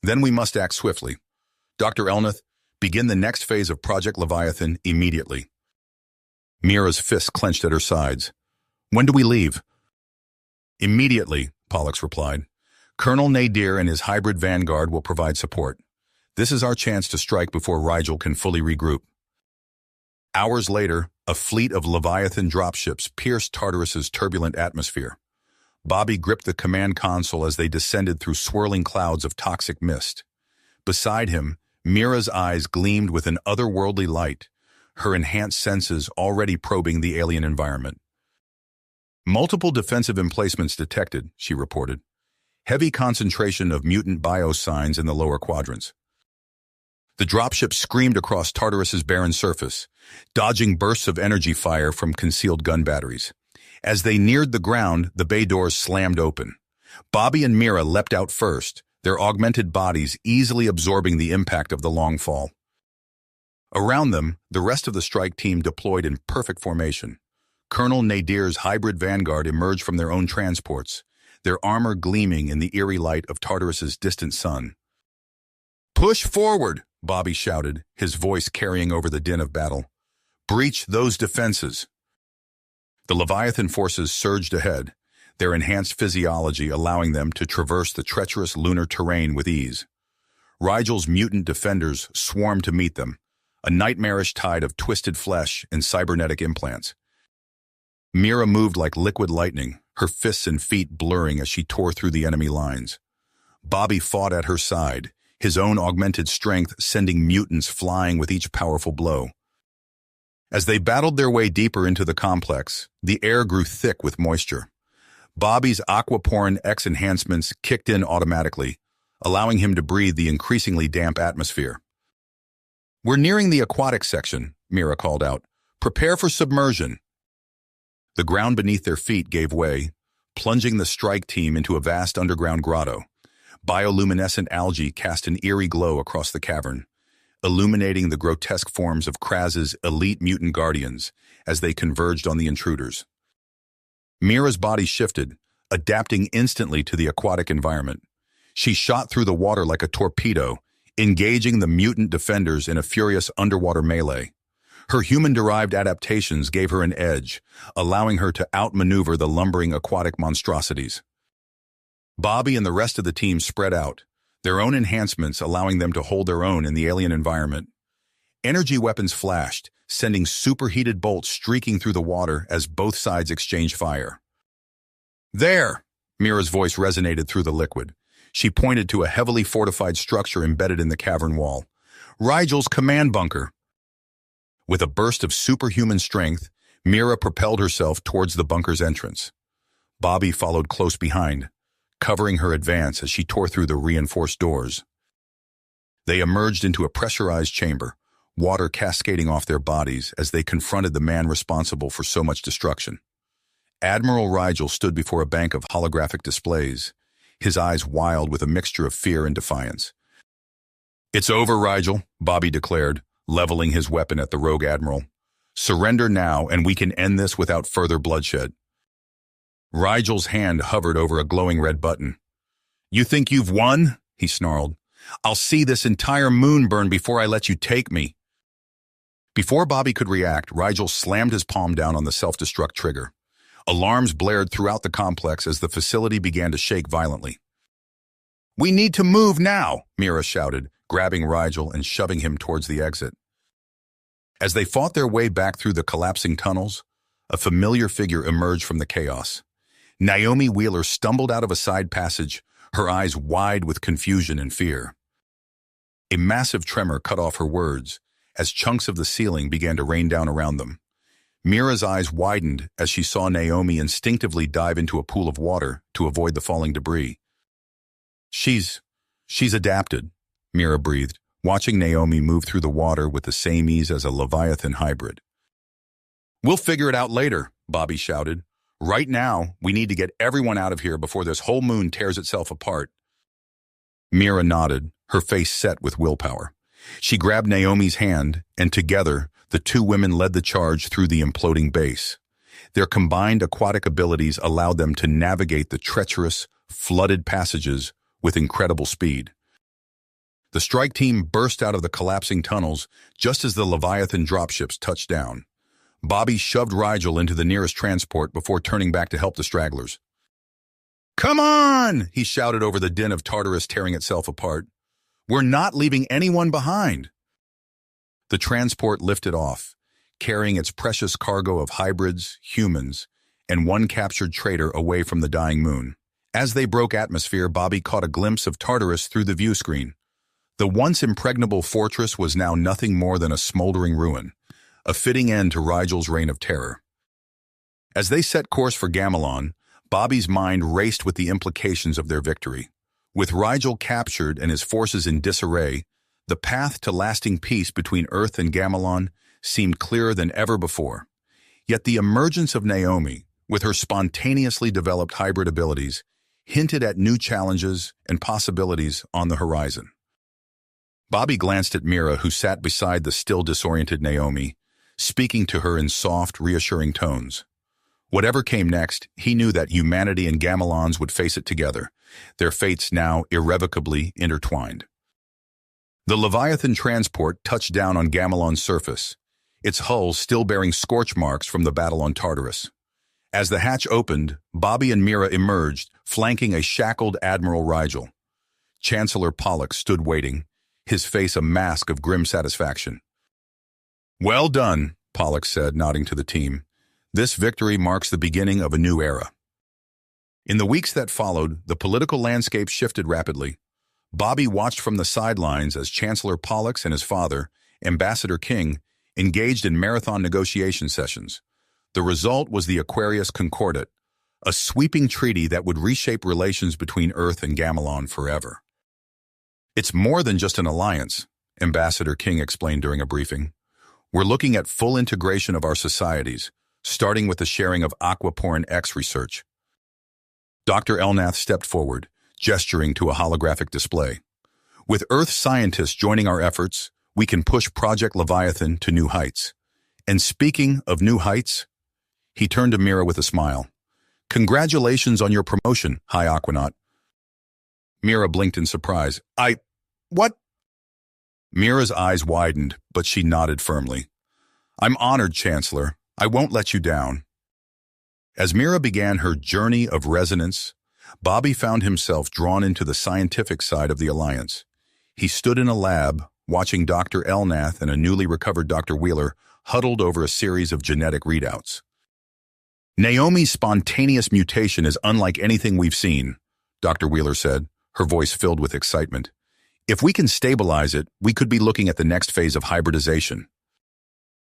"Then we must act swiftly. Dr. Elnath, begin the next phase of Project Leviathan immediately." Mira's fists clenched at her sides. "When do we leave?" "Immediately," Pollux replied. "Colonel Nadir and his hybrid vanguard will provide support. This is our chance to strike before Rigel can fully regroup." Hours later, a fleet of Leviathan dropships pierced Tartarus's turbulent atmosphere. Bobby gripped the command console as they descended through swirling clouds of toxic mist. Beside him, Mira's eyes gleamed with an otherworldly light, her enhanced senses already probing the alien environment. "Multiple defensive emplacements detected," she reported. "Heavy concentration of mutant biosigns in the lower quadrants." The dropship screamed across Tartarus's barren surface, dodging bursts of energy fire from concealed gun batteries. As they neared the ground, the bay doors slammed open. Bobby and Mira leapt out first, their augmented bodies easily absorbing the impact of the long fall. Around them, the rest of the strike team deployed in perfect formation. Colonel Nadir's hybrid vanguard emerged from their own transports, their armor gleaming in the eerie light of Tartarus's distant sun. "Push forward!" Bobby shouted, his voice carrying over the din of battle. "Breach those defenses!" The Leviathan forces surged ahead, their enhanced physiology allowing them to traverse the treacherous lunar terrain with ease. Rigel's mutant defenders swarmed to meet them, a nightmarish tide of twisted flesh and cybernetic implants. Mira moved like liquid lightning, her fists and feet blurring as she tore through the enemy lines. Bobby fought at her side, his own augmented strength sending mutants flying with each powerful blow. As they battled their way deeper into the complex, the air grew thick with moisture. Bobby's aquaporn X enhancements kicked in automatically, allowing him to breathe the increasingly damp atmosphere. "We're nearing the aquatic section," Mira called out. "Prepare for submersion." The ground beneath their feet gave way, plunging the strike team into a vast underground grotto. Bioluminescent algae cast an eerie glow across the cavern, illuminating the grotesque forms of Kraz's elite mutant guardians as they converged on the intruders. Mira's body shifted, adapting instantly to the aquatic environment. She shot through the water like a torpedo, engaging the mutant defenders in a furious underwater melee. Her human-derived adaptations gave her an edge, allowing her to outmaneuver the lumbering aquatic monstrosities. Bobby and the rest of the team spread out, their own enhancements allowing them to hold their own in the alien environment. Energy weapons flashed, sending superheated bolts streaking through the water as both sides exchanged fire. "There!" Mira's voice resonated through the liquid. She pointed to a heavily fortified structure embedded in the cavern wall. "Rigel's command bunker." With a burst of superhuman strength, Mira propelled herself towards the bunker's entrance. Bobby followed close behind, covering her advance as she tore through the reinforced doors. They emerged into a pressurized chamber, water cascading off their bodies as they confronted the man responsible for so much destruction. Admiral Rigel stood before a bank of holographic displays, his eyes wild with a mixture of fear and defiance. "It's over, Rigel," Bobby declared, leveling his weapon at the rogue admiral. "Surrender now, and we can end this without further bloodshed." Rigel's hand hovered over a glowing red button. "You think you've won?" he snarled. "I'll see this entire moon burn before I let you take me." Before Bobby could react, Rigel slammed his palm down on the self-destruct trigger. Alarms blared throughout the complex as the facility began to shake violently. "We need to move now," Mira shouted, grabbing Rigel and shoving him towards the exit. As they fought their way back through the collapsing tunnels, a familiar figure emerged from the chaos. Naomi Wheeler stumbled out of a side passage, her eyes wide with confusion and fear. A massive tremor cut off her words as chunks of the ceiling began to rain down around them. Mira's eyes widened as she saw Naomi instinctively dive into a pool of water to avoid the falling debris. She's adapted," Mira breathed, watching Naomi move through the water with the same ease as a Leviathan hybrid. "We'll figure it out later," Bobby shouted. "Right now, we need to get everyone out of here before this whole moon tears itself apart." Mira nodded, her face set with willpower. She grabbed Naomi's hand, and together, the two women led the charge through the imploding base. Their combined aquatic abilities allowed them to navigate the treacherous, flooded passages with incredible speed. The strike team burst out of the collapsing tunnels just as the Leviathan dropships touched down. Bobby shoved Rigel into the nearest transport before turning back to help the stragglers. "Come on!" he shouted over the din of Tartarus tearing itself apart. "We're not leaving anyone behind." The transport lifted off, carrying its precious cargo of hybrids, humans, and one captured traitor away from the dying moon. As they broke atmosphere, Bobby caught a glimpse of Tartarus through the view screen. The once impregnable fortress was now nothing more than a smoldering ruin, a fitting end to Rigel's reign of terror. As they set course for Gamelon, Bobby's mind raced with the implications of their victory. With Rigel captured and his forces in disarray, the path to lasting peace between Earth and Gamelon seemed clearer than ever before. Yet the emergence of Naomi, with her spontaneously developed hybrid abilities, hinted at new challenges and possibilities on the horizon. Bobby glanced at Mira, who sat beside the still disoriented Naomi, speaking to her in soft, reassuring tones. Whatever came next, he knew that humanity and Gamelons would face it together, their fates now irrevocably intertwined. The Leviathan transport touched down on Gamelon's surface, its hull still bearing scorch marks from the battle on Tartarus. As the hatch opened, Bobby and Mira emerged, flanking a shackled Admiral Rigel. Chancellor Pollux stood waiting, his face a mask of grim satisfaction. "Well done," Pollux said, nodding to the team. "This victory marks the beginning of a new era." In the weeks that followed, the political landscape shifted rapidly. Bobby watched from the sidelines as Chancellor Pollux and his father, Ambassador King, engaged in marathon negotiation sessions. The result was the Aquarius Concordat, a sweeping treaty that would reshape relations between Earth and Gamelon forever. "It's more than just an alliance," Ambassador King explained during a briefing. "We're looking at full integration of our societies, starting with the sharing of Aquaporin X research." Dr. Elnath stepped forward, gesturing to a holographic display. "With Earth scientists joining our efforts, we can push Project Leviathan to new heights. And speaking of new heights," he turned to Mira with a smile. "Congratulations on your promotion, High Aquanaut." Mira blinked in surprise. What?" Mira's eyes widened, but she nodded firmly. "I'm honored, Chancellor. I won't let you down." As Mira began her journey of resonance, Bobby found himself drawn into the scientific side of the Alliance. He stood in a lab, watching Dr. Elnath and a newly recovered Dr. Wheeler huddled over a series of genetic readouts. "Naomi's spontaneous mutation is unlike anything we've seen," Dr. Wheeler said, her voice filled with excitement. "If we can stabilize it, we could be looking at the next phase of hybridization."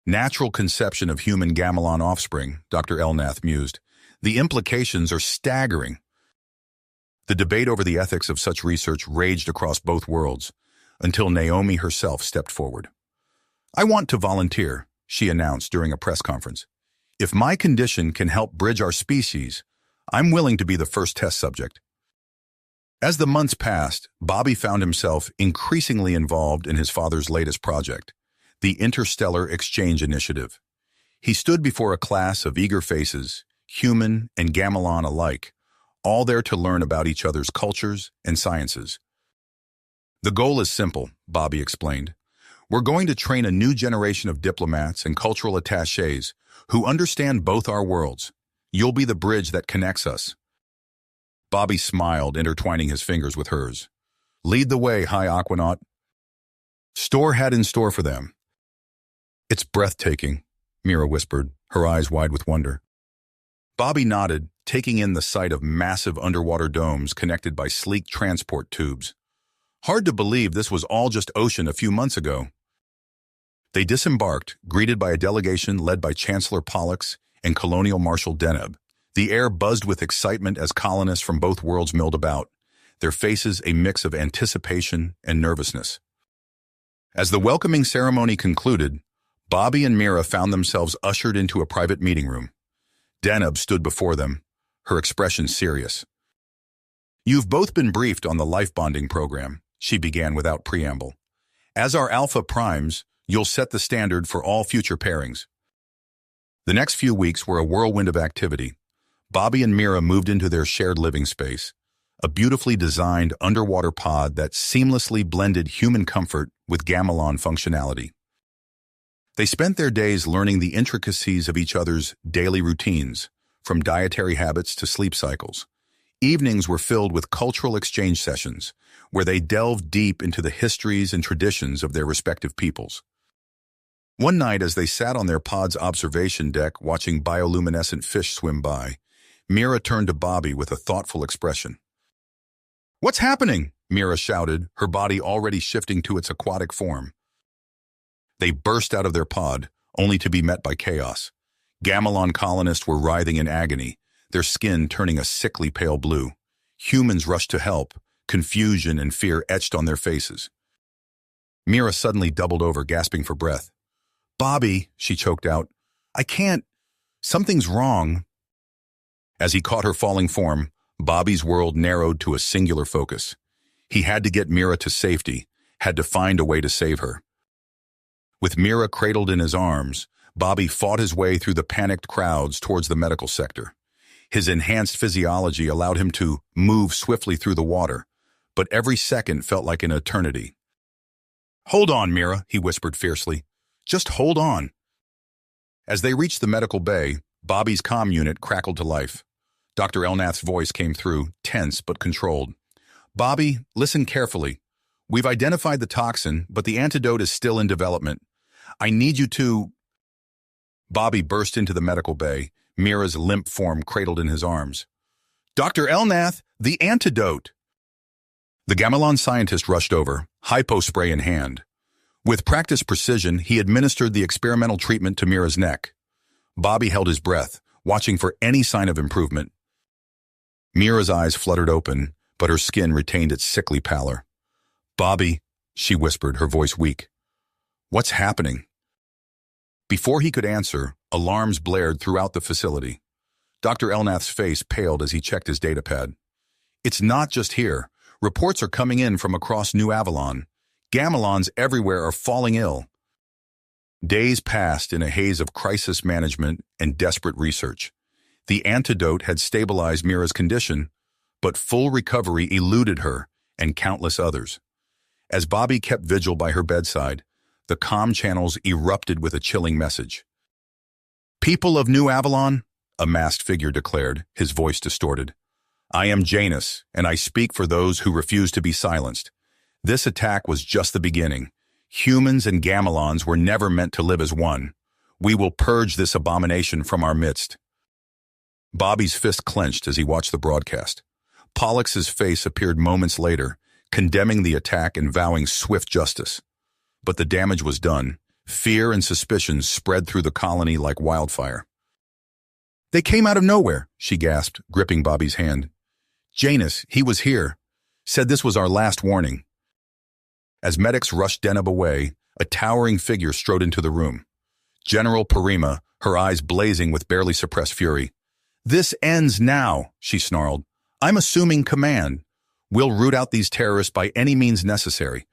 "Natural conception of human Gamelon offspring," Dr. Elnath mused. "The implications are staggering." The debate over the ethics of such research raged across both worlds, until Naomi herself stepped forward. "I want to volunteer," she announced during a press conference. If my condition can help bridge our species, I'm willing to be the first test subject. As the months passed, Bobby found himself increasingly involved in his father's latest project, the Interstellar Exchange Initiative. He stood before a class of eager faces, human and Gamelon alike, all there to learn about each other's cultures and sciences. The goal is simple, Bobby explained. We're going to train a new generation of diplomats and cultural attachés who understand both our worlds. You'll be the bridge that connects us. Bobby smiled, intertwining his fingers with hers. Lead the way, High Aquanaut. Store had in store for them. It's breathtaking, Mira whispered, her eyes wide with wonder. Bobby nodded, taking in the sight of massive underwater domes connected by sleek transport tubes. Hard to believe this was all just ocean a few months ago. They disembarked, greeted by a delegation led by Chancellor Pollux and Colonial Marshal Deneb. The air buzzed with excitement as colonists from both worlds milled about, their faces a mix of anticipation and nervousness. As the welcoming ceremony concluded, Bobby and Mira found themselves ushered into a private meeting room. Deneb stood before them, her expression serious. You've both been briefed on the life bonding program, she began without preamble. As our Alpha Primes, you'll set the standard for all future pairings. The next few weeks were a whirlwind of activity. Bobby and Mira moved into their shared living space, a beautifully designed underwater pod that seamlessly blended human comfort with Gamelon functionality. They spent their days learning the intricacies of each other's daily routines, from dietary habits to sleep cycles. Evenings were filled with cultural exchange sessions, where they delved deep into the histories and traditions of their respective peoples. One night, as they sat on their pod's observation deck watching bioluminescent fish swim by, Mira turned to Bobby with a thoughtful expression. "What's happening?" Mira shouted, her body already shifting to its aquatic form. They burst out of their pod, only to be met by chaos. Gamelon colonists were writhing in agony, their skin turning a sickly pale blue. Humans rushed to help, confusion and fear etched on their faces. Mira suddenly doubled over, gasping for breath. "Bobby," she choked out, "I can't. Something's wrong." As he caught her falling form, Bobby's world narrowed to a singular focus. He had to get Mira to safety, had to find a way to save her. With Mira cradled in his arms, Bobby fought his way through the panicked crowds towards the medical sector. His enhanced physiology allowed him to move swiftly through the water, but every second felt like an eternity. "Hold on, Mira," he whispered fiercely. "Just hold on." As they reached the medical bay, Bobby's comm unit crackled to life. Dr. Elnath's voice came through, tense but controlled. "Bobby, listen carefully. We've identified the toxin, but the antidote is still in development. I need you to—" Bobby burst into the medical bay, Mira's limp form cradled in his arms. "Dr. Elnath, the antidote!" The Gamelon scientist rushed over, hypo spray in hand. With practiced precision, he administered the experimental treatment to Mira's neck. Bobby held his breath, watching for any sign of improvement. Mira's eyes fluttered open, but her skin retained its sickly pallor. "Bobby," she whispered, her voice weak. "What's happening?" Before he could answer, alarms blared throughout the facility. Dr. Elnath's face paled as he checked his datapad. "It's not just here. Reports are coming in from across New Avalon. Gamelons everywhere are falling ill." Days passed in a haze of crisis management and desperate research. The antidote had stabilized Mira's condition, but full recovery eluded her and countless others. As Bobby kept vigil by her bedside, the comm channels erupted with a chilling message. "People of New Avalon," a masked figure declared, his voice distorted. "I am Janus, and I speak for those who refuse to be silenced. This attack was just the beginning. Humans and Gamelons were never meant to live as one. We will purge this abomination from our midst." Bobby's fist clenched as he watched the broadcast. Pollux's face appeared moments later, condemning the attack and vowing swift justice. But the damage was done. Fear and suspicion spread through the colony like wildfire. "They came out of nowhere," she gasped, gripping Bobby's hand. "Janus, he was here. Said this was our last warning." As medics rushed Deneb away, a towering figure strode into the room. General Parima, her eyes blazing with barely suppressed fury. "This ends now," she snarled. "I'm assuming command. We'll root out these terrorists by any means necessary."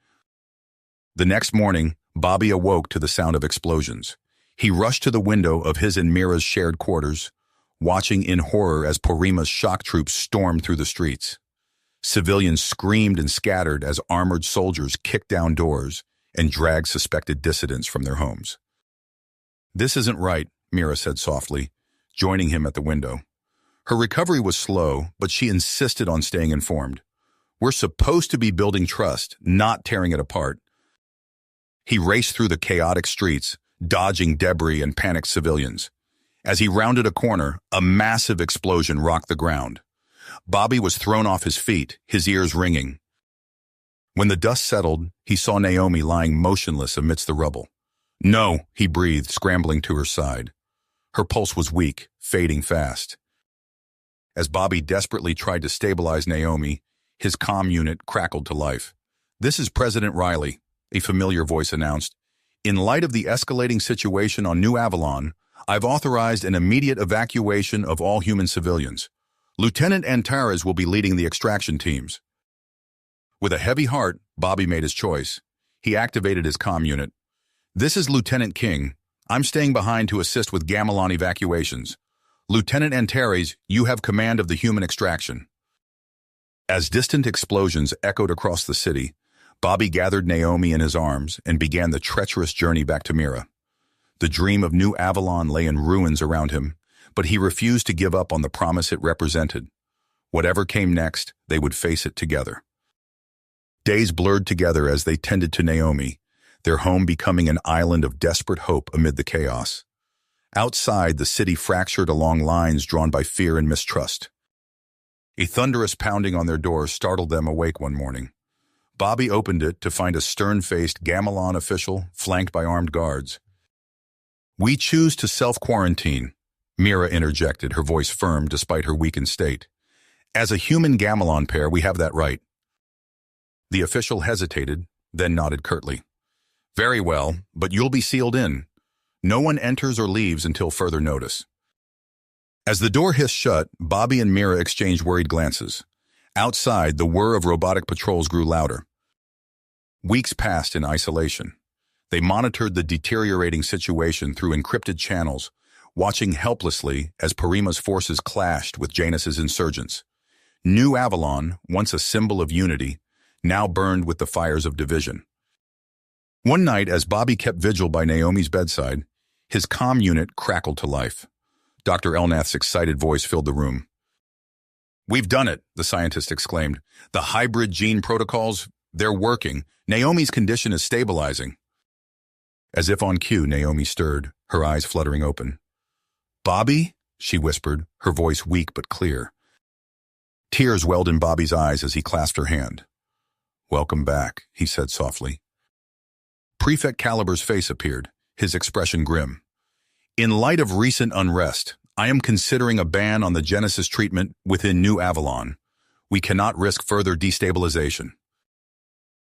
The next morning, Bobby awoke to the sound of explosions. He rushed to the window of his and Mira's shared quarters, watching in horror as Porima's shock troops stormed through the streets. Civilians screamed and scattered as armored soldiers kicked down doors and dragged suspected dissidents from their homes. "This isn't right," Mira said softly, joining him at the window. Her recovery was slow, but she insisted on staying informed. "We're supposed to be building trust, not tearing it apart." He raced through the chaotic streets, dodging debris and panicked civilians. As he rounded a corner, a massive explosion rocked the ground. Bobby was thrown off his feet, his ears ringing. When the dust settled, he saw Naomi lying motionless amidst the rubble. "No," he breathed, scrambling to her side. Her pulse was weak, fading fast. As Bobby desperately tried to stabilize Naomi, his comm unit crackled to life. "This is President Riley," a familiar voice announced. "In light of the escalating situation on New Avalon, I've authorized an immediate evacuation of all human civilians. Lieutenant Antares will be leading the extraction teams." With a heavy heart, Bobby made his choice. He activated his comm unit. "This is Lieutenant King. I'm staying behind to assist with Gamelon evacuations. Lieutenant Antares, you have command of the human extraction." As distant explosions echoed across the city, Bobby gathered Naomi in his arms and began the treacherous journey back to Mira. The dream of New Avalon lay in ruins around him, but he refused to give up on the promise it represented. Whatever came next, they would face it together. Days blurred together as they tended to Naomi, their home becoming an island of desperate hope amid the chaos. Outside, the city fractured along lines drawn by fear and mistrust. A thunderous pounding on their door startled them awake one morning. Bobby opened it to find a stern-faced Gamelon official flanked by armed guards. "We choose to self-quarantine," Mira interjected, her voice firm despite her weakened state. "As a human Gamelon pair, we have that right." The official hesitated, then nodded curtly. "Very well, but you'll be sealed in. No one enters or leaves until further notice." As the door hissed shut, Bobby and Mira exchanged worried glances. Outside, the whir of robotic patrols grew louder. Weeks passed in isolation. They monitored the deteriorating situation through encrypted channels, watching helplessly as Porima's forces clashed with Janus's insurgents. New Avalon, once a symbol of unity, now burned with the fires of division. One night, as Bobby kept vigil by Naomi's bedside, his comm unit crackled to life. Dr. Elnath's excited voice filled the room. "We've done it," the scientist exclaimed. "The hybrid gene protocols, they're working. Naomi's condition is stabilizing." As if on cue, Naomi stirred, her eyes fluttering open. "Bobby?" she whispered, her voice weak but clear. Tears welled in Bobby's eyes as he clasped her hand. "Welcome back," he said softly. Prefect Caliber's face appeared, his expression grim. "In light of recent unrest, I am considering a ban on the Genesis treatment within New Avalon. We cannot risk further destabilization."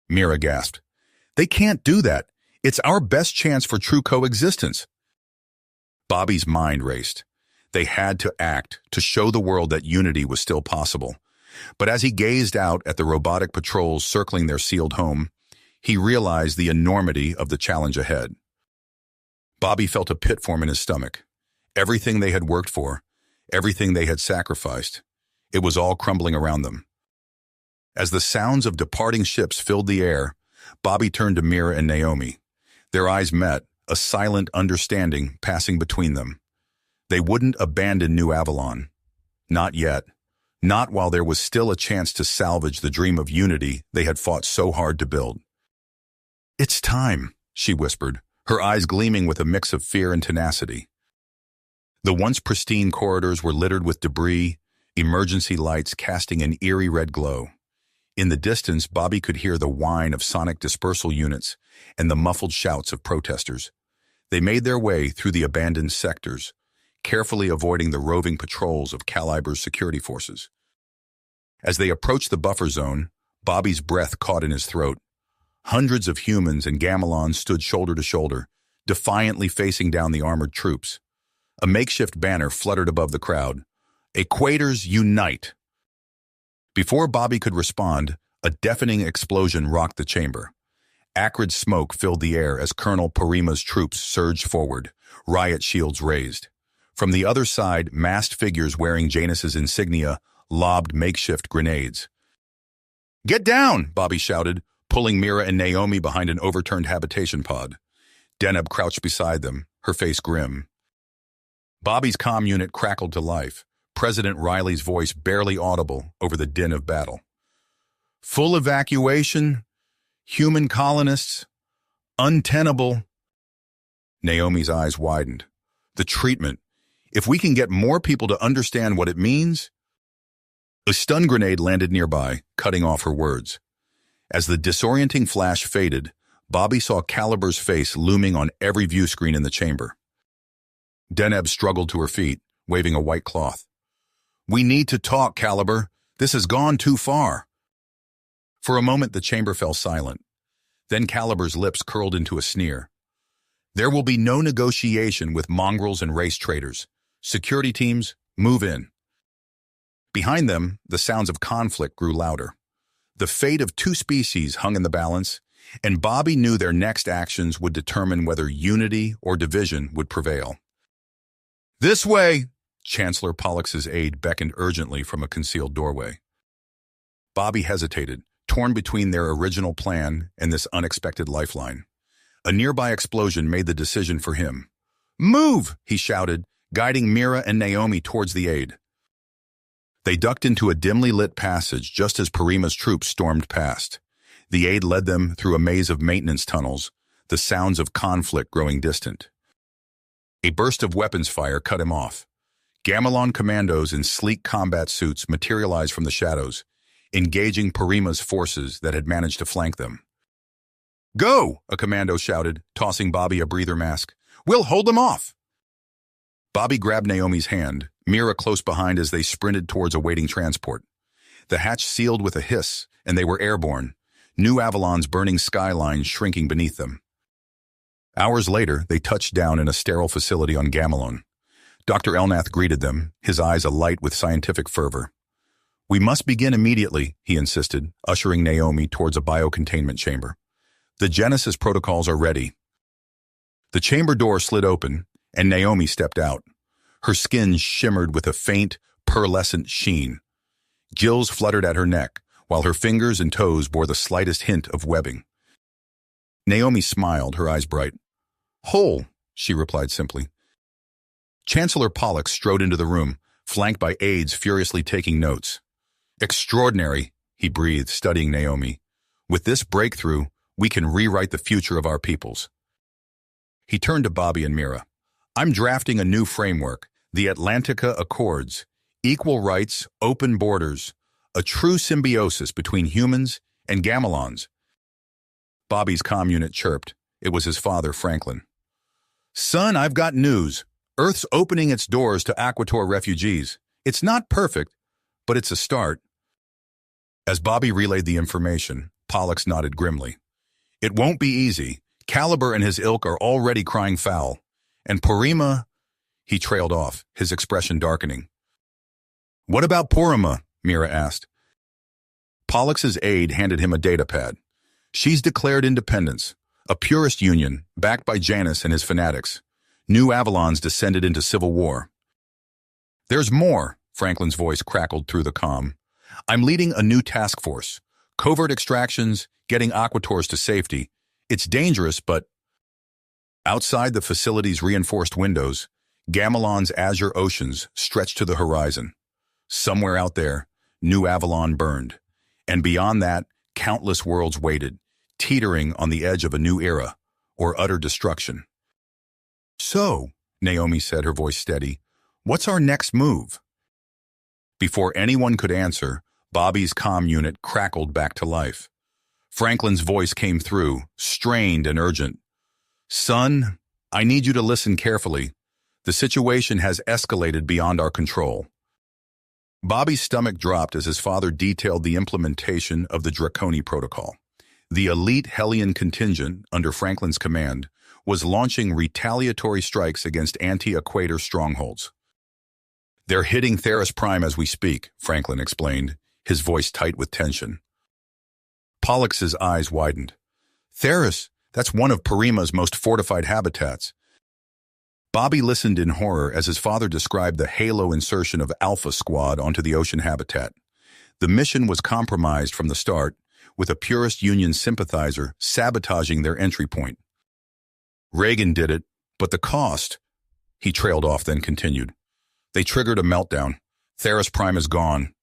Mira gasped. "They can't do that. It's our best chance for true coexistence." Bobby's mind raced. They had to act to show the world that unity was still possible. But as he gazed out at the robotic patrols circling their sealed home, he realized the enormity of the challenge ahead. Bobby felt a pit form in his stomach. Everything they had worked for, everything they had sacrificed, it was all crumbling around them. As the sounds of departing ships filled the air, Bobby turned to Mira and Naomi. Their eyes met, a silent understanding passing between them. They wouldn't abandon New Avalon. Not yet. Not while there was still a chance to salvage the dream of unity they had fought so hard to build. "It's time," she whispered, her eyes gleaming with a mix of fear and tenacity. The once pristine corridors were littered with debris, emergency lights casting an eerie red glow. In the distance, Bobby could hear the whine of sonic dispersal units and the muffled shouts of protesters. They made their way through the abandoned sectors, carefully avoiding the roving patrols of Caliber's security forces. As they approached the buffer zone, Bobby's breath caught in his throat. Hundreds of humans and Gamelons stood shoulder to shoulder, defiantly facing down the armored troops. A makeshift banner fluttered above the crowd. Equators unite! Before Bobby could respond, a deafening explosion rocked the chamber. Acrid smoke filled the air as Colonel Parima's troops surged forward, riot shields raised. From the other side, masked figures wearing Janus's insignia lobbed makeshift grenades. "Get down!" Bobby shouted, pulling Mira and Naomi behind an overturned habitation pod. Deneb crouched beside them, her face grim. Bobby's comm unit crackled to life, President Riley's voice barely audible over the din of battle. "Full evacuation, human colonists, untenable." Naomi's eyes widened. "The treatment. If we can get more people to understand what it means..." A stun grenade landed nearby, cutting off her words. As the disorienting flash faded, Bobby saw Calibur's face looming on every view screen in the chamber. Deneb struggled to her feet, waving a white cloth. "We need to talk, Calibur. This has gone too far." For a moment, the chamber fell silent. Then Calibur's lips curled into a sneer. "There will be no negotiation with mongrels and race traitors. Security teams, move in." Behind them, the sounds of conflict grew louder. The fate of two species hung in the balance, and Bobby knew their next actions would determine whether unity or division would prevail. "This way!" Chancellor Pollux's aide beckoned urgently from a concealed doorway. Bobby hesitated, torn between their original plan and this unexpected lifeline. A nearby explosion made the decision for him. "Move!" he shouted, guiding Mira and Naomi towards the aide. They ducked into a dimly lit passage just as Parima's troops stormed past. The aide led them through a maze of maintenance tunnels, the sounds of conflict growing distant. A burst of weapons fire cut him off. Gamelon commandos in sleek combat suits materialized from the shadows, engaging Parima's forces that had managed to flank them. "Go!" a commando shouted, tossing Bobby a breather mask. "We'll hold them off!" Bobby grabbed Naomi's hand, Mira close behind as they sprinted towards a waiting transport. The hatch sealed with a hiss, and they were airborne, New Avalon's burning skyline shrinking beneath them. Hours later, they touched down in a sterile facility on Gamelon. Dr. Elnath greeted them, his eyes alight with scientific fervor. "We must begin immediately," he insisted, ushering Naomi towards a biocontainment chamber. "The Genesis protocols are ready." The chamber door slid open, and Naomi stepped out. Her skin shimmered with a faint, pearlescent sheen. Gills fluttered at her neck, while her fingers and toes bore the slightest hint of webbing. Naomi smiled, her eyes bright. "Whole," she replied simply. Chancellor Pollux strode into the room, flanked by aides furiously taking notes. "Extraordinary," he breathed, studying Naomi. "With this breakthrough, we can rewrite the future of our peoples." He turned to Bobby and Mira. "I'm drafting a new framework, the Atlantica Accords. Equal rights, open borders, a true symbiosis between humans and Gamelons." Bobby's comm unit chirped. It was his father, Franklin. "Son, I've got news. Earth's opening its doors to Aquator refugees. It's not perfect, but it's a start." As Bobby relayed the information, Pollux nodded grimly. "It won't be easy. Calibur and his ilk are already crying foul. And Porima..." He trailed off, his expression darkening. "What about Porima?" Mira asked. Pollux's aide handed him a data pad. "She's declared independence, a purist union, backed by Janus and his fanatics. New Avalon's descended into civil war." "There's more," Franklin's voice crackled through the comm. "I'm leading a new task force. Covert extractions, getting Aquators to safety. It's dangerous, but..." Outside the facility's reinforced windows, Gamelon's azure oceans stretched to the horizon. Somewhere out there, New Avalon burned. And beyond that, countless worlds waited, teetering on the edge of a new era, or utter destruction. "So," Naomi said, her voice steady, "what's our next move?" Before anyone could answer, Bobby's comm unit crackled back to life. Franklin's voice came through, strained and urgent. "Son, I need you to listen carefully. The situation has escalated beyond our control." Bobby's stomach dropped as his father detailed the implementation of the Draconi Protocol. The elite Hellion contingent, under Franklin's command, was launching retaliatory strikes against anti-equator strongholds. "They're hitting Theris Prime as we speak," Franklin explained, his voice tight with tension. Pollux' eyes widened. "Theris, that's one of Parima's most fortified habitats." Bobby listened in horror as his father described the Halo insertion of Alpha Squad onto the ocean habitat. The mission was compromised from the start, with a purist Union sympathizer sabotaging their entry point. "Reagan did it, but the cost," he trailed off, then continued. "They triggered a meltdown. Theris Prime is gone."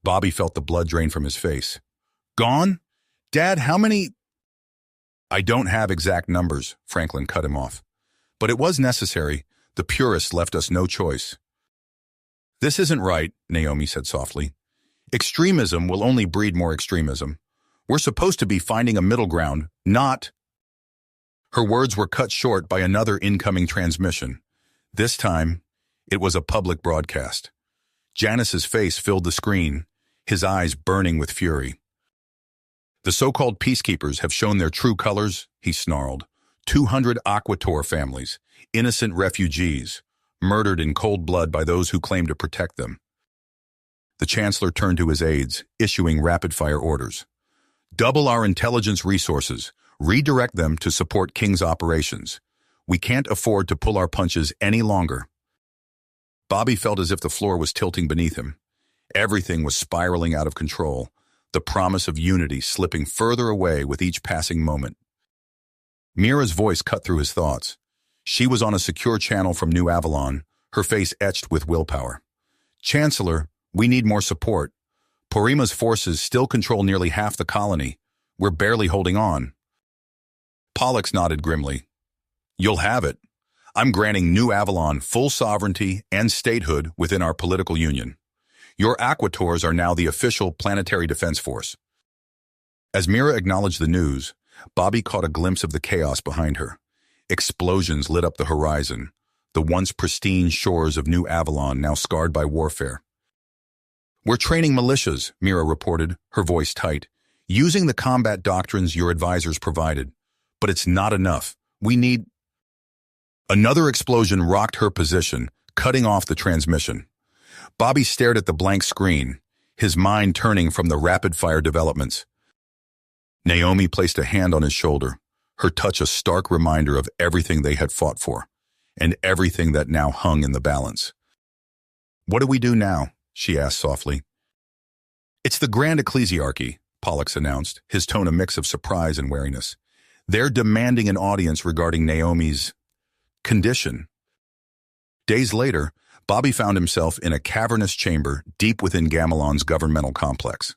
Bobby felt the blood drain from his face. "Gone? Dad, how many—" "I don't have exact numbers," Franklin cut him off. "But it was necessary. The purists left us no choice." "This isn't right," Naomi said softly. "Extremism will only breed more extremism. We're supposed to be finding a middle ground, not—" Her words were cut short by another incoming transmission. This time, it was a public broadcast. Janice's face filled the screen, his eyes burning with fury. "The so-called peacekeepers have shown their true colors," he snarled. 200 Aquator families, innocent refugees, murdered in cold blood by those who claim to protect them. The Chancellor turned to his aides, issuing rapid-fire orders. "Double our intelligence resources. Redirect them to support King's operations. We can't afford to pull our punches any longer." Bobby felt as if the floor was tilting beneath him. Everything was spiraling out of control, the promise of unity slipping further away with each passing moment. Mira's voice cut through his thoughts. She was on a secure channel from New Avalon, her face etched with willpower. "Chancellor, we need more support. Porima's forces still control nearly half the colony. We're barely holding on." Pollux nodded grimly. "You'll have it. I'm granting New Avalon full sovereignty and statehood within our political union. Your Aquators are now the official planetary defense force." As Mira acknowledged the news, Bobby caught a glimpse of the chaos behind her. Explosions lit up the horizon, the once pristine shores of New Avalon now scarred by warfare. "We're training militias," Mira reported, her voice tight, "using the combat doctrines your advisors provided. But it's not enough. We need—" Another explosion rocked her position, cutting off the transmission. Bobby stared at the blank screen, his mind turning from the rapid-fire developments. Naomi placed a hand on his shoulder, her touch a stark reminder of everything they had fought for, and everything that now hung in the balance. "What do we do now?" she asked softly. "It's the Grand Ecclesiarchy," Pollux announced, his tone a mix of surprise and wariness. "They're demanding an audience regarding Naomi's condition." Days later, Bobby found himself in a cavernous chamber deep within Gamelon's governmental complex.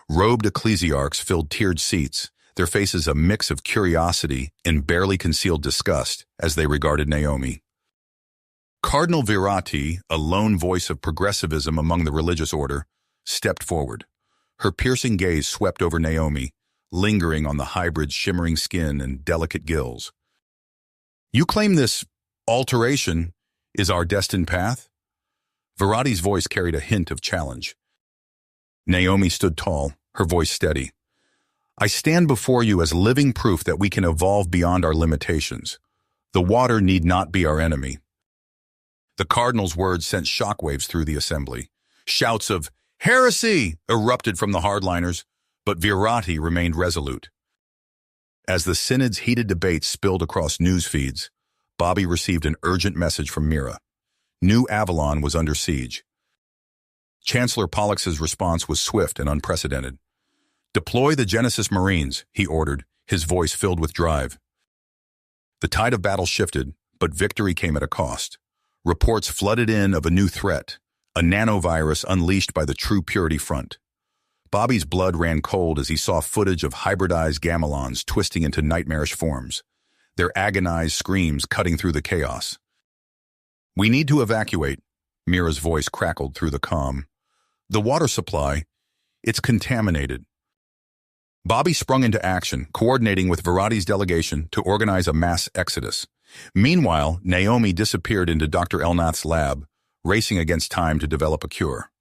Robed ecclesiarchs filled tiered seats, their faces a mix of curiosity and barely concealed disgust as they regarded Naomi. Cardinal Virati, a lone voice of progressivism among the religious order, stepped forward. Her piercing gaze swept over Naomi, lingering on the hybrid's shimmering skin and delicate gills. "You claim this alteration is our destined path?" Virati's voice carried a hint of challenge. Naomi stood tall, her voice steady. "I stand before you as living proof that we can evolve beyond our limitations. The water need not be our enemy." The cardinal's words sent shockwaves through the assembly. Shouts of "heresy" erupted from the hardliners, but Virati remained resolute. As the synod's heated debates spilled across news feeds, Bobby received an urgent message from Mira. New Avalon was under siege. Chancellor Pollux's response was swift and unprecedented. "Deploy the Genesis Marines," he ordered, his voice filled with drive. The tide of battle shifted, but victory came at a cost. Reports flooded in of a new threat, a nanovirus unleashed by the True Purity Front. Bobby's blood ran cold as he saw footage of hybridized gamelons twisting into nightmarish forms, their agonized screams cutting through the chaos. "We need to evacuate," Mira's voice crackled through the calm. "The water supply, it's contaminated." Bobby sprung into action, coordinating with Virati's delegation to organize a mass exodus. Meanwhile, Naomi disappeared into Dr. Elnath's lab, racing against time to develop a cure.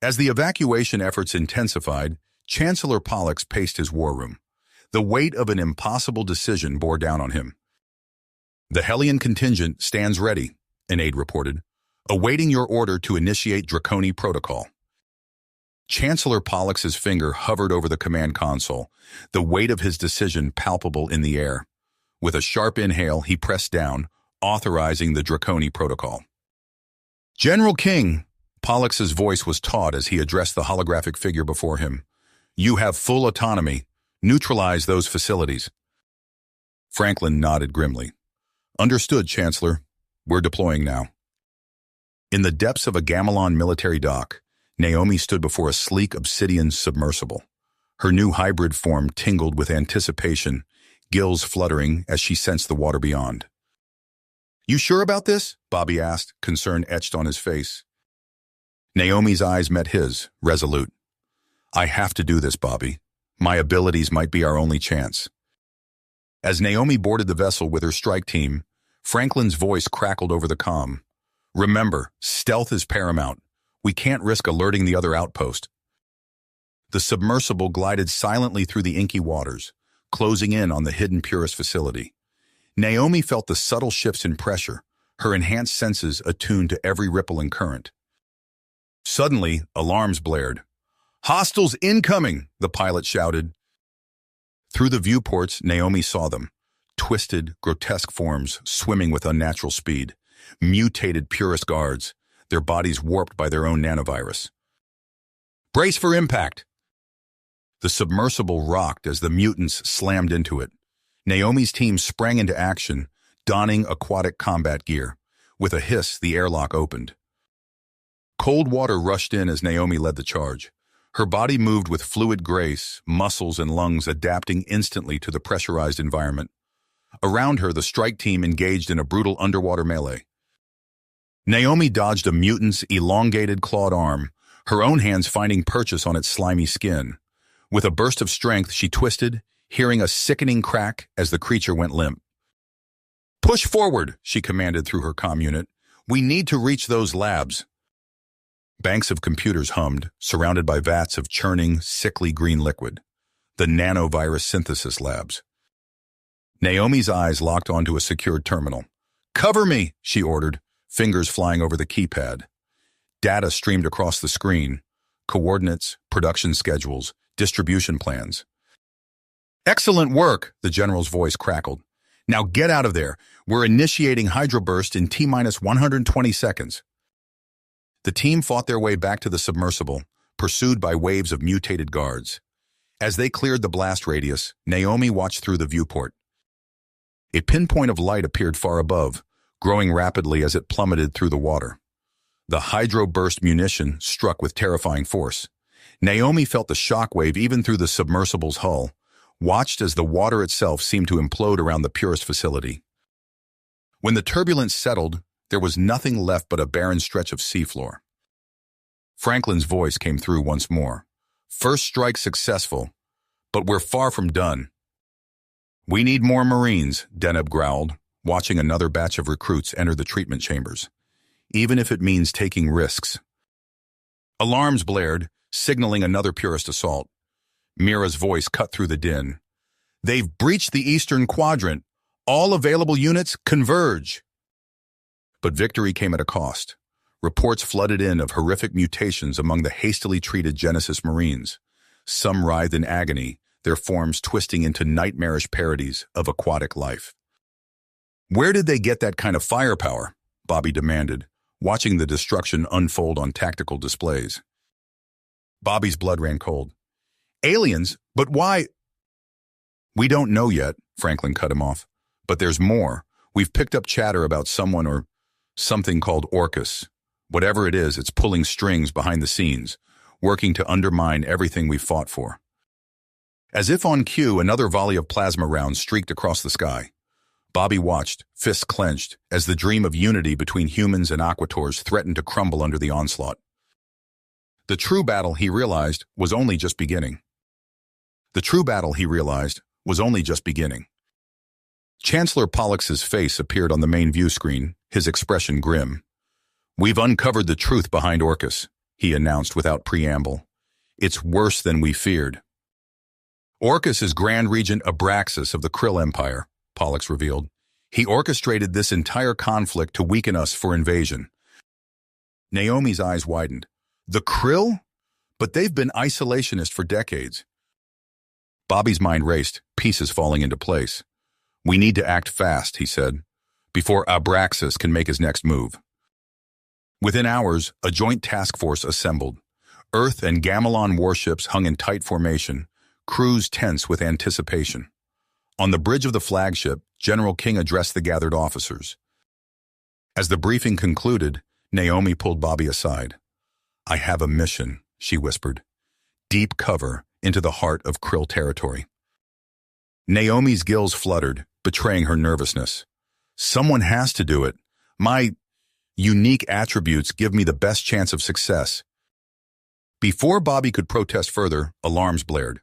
As the evacuation efforts intensified, Chancellor Pollux paced his war room. The weight of an impossible decision bore down on him. "The Hellion contingent stands ready," an aide reported, "awaiting your order to initiate Draconi Protocol." Chancellor Pollux's finger hovered over the command console, the weight of his decision palpable in the air. With a sharp inhale, he pressed down, authorizing the Draconi Protocol. "General King," Pollux's voice was taut as he addressed the holographic figure before him. "You have full autonomy. Neutralize those facilities." Franklin nodded grimly. "Understood, Chancellor. We're deploying now." In the depths of a Gamelon military dock, Naomi stood before a sleek obsidian submersible. Her new hybrid form tingled with anticipation, gills fluttering as she sensed the water beyond. "You sure about this?" Bobby asked, concern etched on his face. Naomi's eyes met his, resolute. "I have to do this, Bobby. My abilities might be our only chance." As Naomi boarded the vessel with her strike team, Franklin's voice crackled over the comm. "Remember, stealth is paramount. We can't risk alerting the other outpost." The submersible glided silently through the inky waters, closing in on the hidden Purist facility. Naomi felt the subtle shifts in pressure, her enhanced senses attuned to every ripple and current. Suddenly, alarms blared. "Hostiles incoming!" the pilot shouted. Through the viewports, Naomi saw them. Twisted, grotesque forms swimming with unnatural speed. Mutated Purist guards, their bodies warped by their own nanovirus. "Brace for impact!" The submersible rocked as the mutants slammed into it. Naomi's team sprang into action, donning aquatic combat gear. With a hiss, the airlock opened. Cold water rushed in as Naomi led the charge. Her body moved with fluid grace, muscles and lungs adapting instantly to the pressurized environment. Around her, the strike team engaged in a brutal underwater melee. Naomi dodged a mutant's elongated clawed arm, her own hands finding purchase on its slimy skin. With a burst of strength, she twisted, hearing a sickening crack as the creature went limp. "Push forward," she commanded through her comm unit. "We need to reach those labs." Banks of computers hummed, surrounded by vats of churning, sickly green liquid. The nanovirus synthesis labs. Naomi's eyes locked onto a secured terminal. "Cover me," she ordered, fingers flying over the keypad. Data streamed across the screen. Coordinates, production schedules, distribution plans. "Excellent work," the general's voice crackled. "Now get out of there. We're initiating hydroburst in T-120 seconds." The team fought their way back to the submersible, pursued by waves of mutated guards. As they cleared the blast radius, Naomi watched through the viewport. A pinpoint of light appeared far above, growing rapidly as it plummeted through the water. The hydroburst munition struck with terrifying force. Naomi felt the shockwave even through the submersible's hull, watched as the water itself seemed to implode around the Purist facility. When the turbulence settled, there was nothing left but a barren stretch of seafloor. Franklin's voice came through once more. "First strike successful, but we're far from done." "We need more Marines," Deneb growled, watching another batch of recruits enter the treatment chambers. "Even if it means taking risks." Alarms blared, signaling another Purist assault. Mira's voice cut through the din. "They've breached the eastern quadrant. All available units converge." But victory came at a cost. Reports flooded in of horrific mutations among the hastily treated Genesis Marines. Some writhed in agony, their forms twisting into nightmarish parodies of aquatic life. "Where did they get that kind of firepower?" Bobby demanded, watching the destruction unfold on tactical displays. Bobby's blood ran cold. "Aliens? But why?" "We don't know yet," Franklin cut him off. "But there's more. We've picked up chatter about someone or something called Orcs. Whatever it is, it's pulling strings behind the scenes, working to undermine everything we've fought for." As if on cue, another volley of plasma rounds streaked across the sky. Bobby watched, fists clenched, as the dream of unity between humans and Aquators threatened to crumble under the onslaught. The true battle, he realized, was only just beginning. Chancellor Pollux's face appeared on the main view screen, his expression grim. "We've uncovered the truth behind Orcus," he announced without preamble. "It's worse than we feared." Orcus is Grand Regent Abraxas of the Krill Empire, Pollux revealed. He orchestrated this entire conflict to weaken us for invasion. Naomi's eyes widened. The Krill? But they've been isolationist for decades. Bobby's mind raced, pieces falling into place. We need to act fast, he said, before Abraxas can make his next move. Within hours, a joint task force assembled. Earth and Gamelon warships hung in tight formation, crews tense with anticipation. On the bridge of the flagship, General King addressed the gathered officers. As the briefing concluded, Naomi pulled Bobby aside. I have a mission, she whispered. Deep cover into the heart of Krill territory. Naomi's gills fluttered, betraying her nervousness. Someone has to do it. My unique attributes give me the best chance of success. Before Bobby could protest further, alarms blared.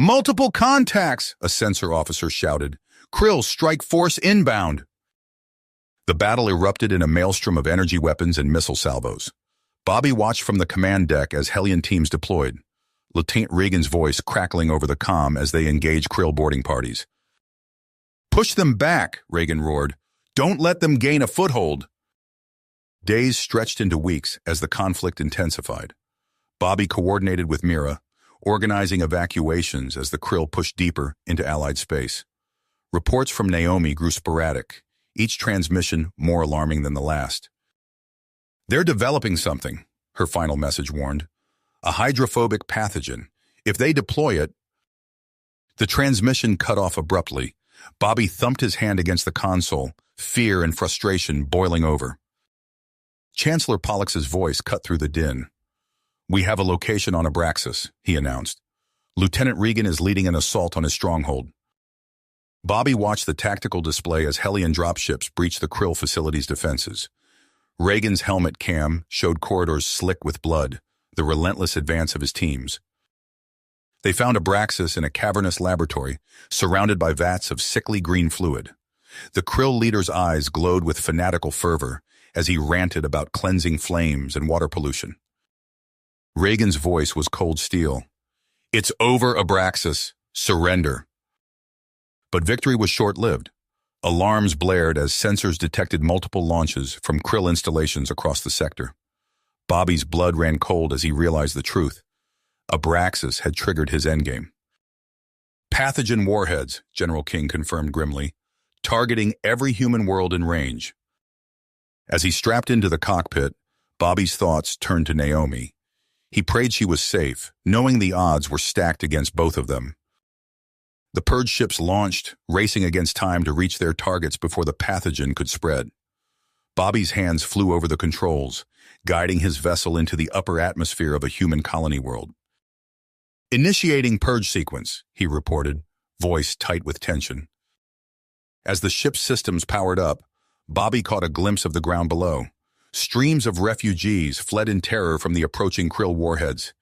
Multiple contacts, a sensor officer shouted. Krill strike force inbound. The battle erupted in a maelstrom of energy weapons and missile salvos. Bobby watched from the command deck as Hellion teams deployed, Lieutenant Regan's voice crackling over the comm as they engaged Krill boarding parties. Push them back, Regan roared. Don't let them gain a foothold. Days stretched into weeks as the conflict intensified. Bobby coordinated with Mira, organizing evacuations as the Krill pushed deeper into Allied space. Reports from Naomi grew sporadic, each transmission more alarming than the last. They're developing something, her final message warned. A hydrophobic pathogen. If they deploy it... The transmission cut off abruptly. Bobby thumped his hand against the console, fear and frustration boiling over. Chancellor Pollux's voice cut through the din. We have a location on Abraxas, he announced. Lieutenant Regan is leading an assault on his stronghold. Bobby watched the tactical display as Hellion dropships breached the Krill facility's defenses. Regan's helmet cam showed corridors slick with blood, the relentless advance of his teams. They found Abraxas in a cavernous laboratory, surrounded by vats of sickly green fluid. The Krill leader's eyes glowed with fanatical fervor as he ranted about cleansing flames and water pollution. Regan's voice was cold steel. It's over, Abraxas. Surrender. But victory was short-lived. Alarms blared as sensors detected multiple launches from Krill installations across the sector. Bobby's blood ran cold as he realized the truth. Abraxas had triggered his endgame. Pathogen warheads, General King confirmed grimly, targeting every human world in range. As he strapped into the cockpit, Bobby's thoughts turned to Naomi. He prayed she was safe, knowing the odds were stacked against both of them. The purge ships launched, racing against time to reach their targets before the pathogen could spread. Bobby's hands flew over the controls, guiding his vessel into the upper atmosphere of a human colony world. Initiating purge sequence, he reported, voice tight with tension. As the ship's systems powered up, Bobby caught a glimpse of the ground below. Streams of refugees fled in terror from the approaching Krill warheads.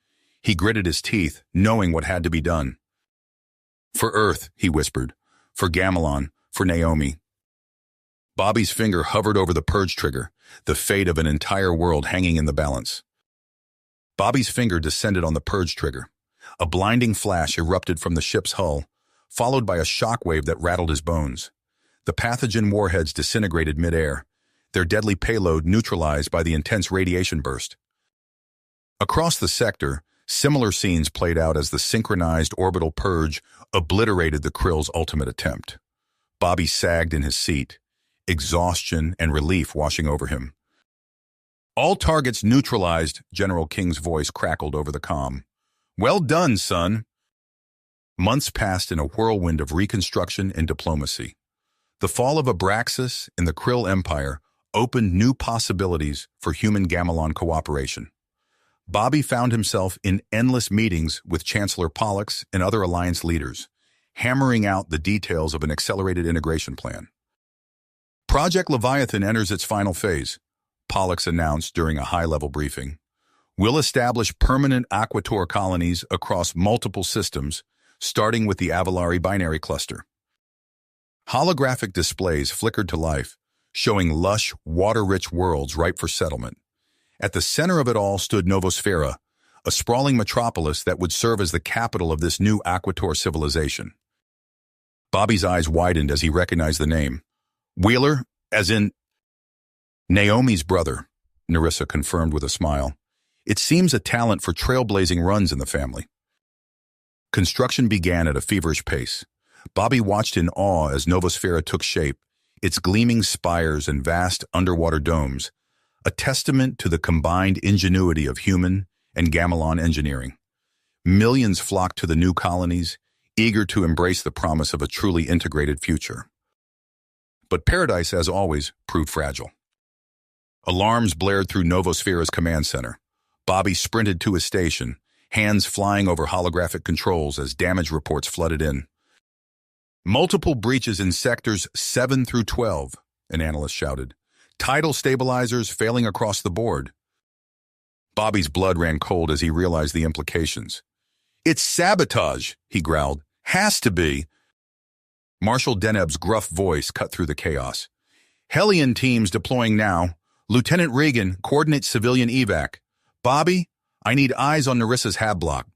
He gritted his teeth, knowing what had to be done. For Earth, he whispered. For Gamelon. For Naomi. Bobby's finger hovered over the purge trigger, the fate of an entire world hanging in the balance. Bobby's finger descended on the purge trigger. A blinding flash erupted from the ship's hull, followed by a shockwave that rattled his bones. The pathogen warheads disintegrated midair, their deadly payload neutralized by the intense radiation burst. Across the sector, similar scenes played out as the synchronized orbital purge obliterated the Krill's ultimate attempt. Bobby sagged in his seat, exhaustion and relief washing over him. All targets neutralized, General King's voice crackled over the comm. Well done, son. Months passed in a whirlwind of reconstruction and diplomacy. The fall of Abraxas and the Krill Empire opened new possibilities for human Gamelon cooperation. Bobby found himself in endless meetings with Chancellor Pollux and other alliance leaders, hammering out the details of an accelerated integration plan. Project Leviathan enters its final phase, Pollux announced during a high-level briefing. We'll establish permanent Aquator colonies across multiple systems, starting with the Avalari binary cluster. Holographic displays flickered to life, showing lush, water-rich worlds ripe for settlement. At the center of it all stood Novosfera, a sprawling metropolis that would serve as the capital of this new Aquator civilization. Bobby's eyes widened as he recognized the name. Wheeler, as in Naomi's brother, Nerissa confirmed with a smile. It seems a talent for trailblazing runs in the family. Construction began at a feverish pace. Bobby watched in awe as Novosphere took shape, its gleaming spires and vast underwater domes, a testament to the combined ingenuity of human and Gamelon engineering. Millions flocked to the new colonies, eager to embrace the promise of a truly integrated future. But paradise, as always, proved fragile. Alarms blared through Novosphere's command center. Bobby sprinted to his station, hands flying over holographic controls as damage reports flooded in. Multiple breaches in sectors 7 through 12, an analyst shouted. Tidal stabilizers failing across the board. Bobby's blood ran cold as he realized the implications. It's sabotage, he growled. Has to be. Marshal Deneb's gruff voice cut through the chaos. Hellion teams deploying now. Lieutenant Regan, coordinate civilian evac. Bobby, I need eyes on Nerissa's hab block.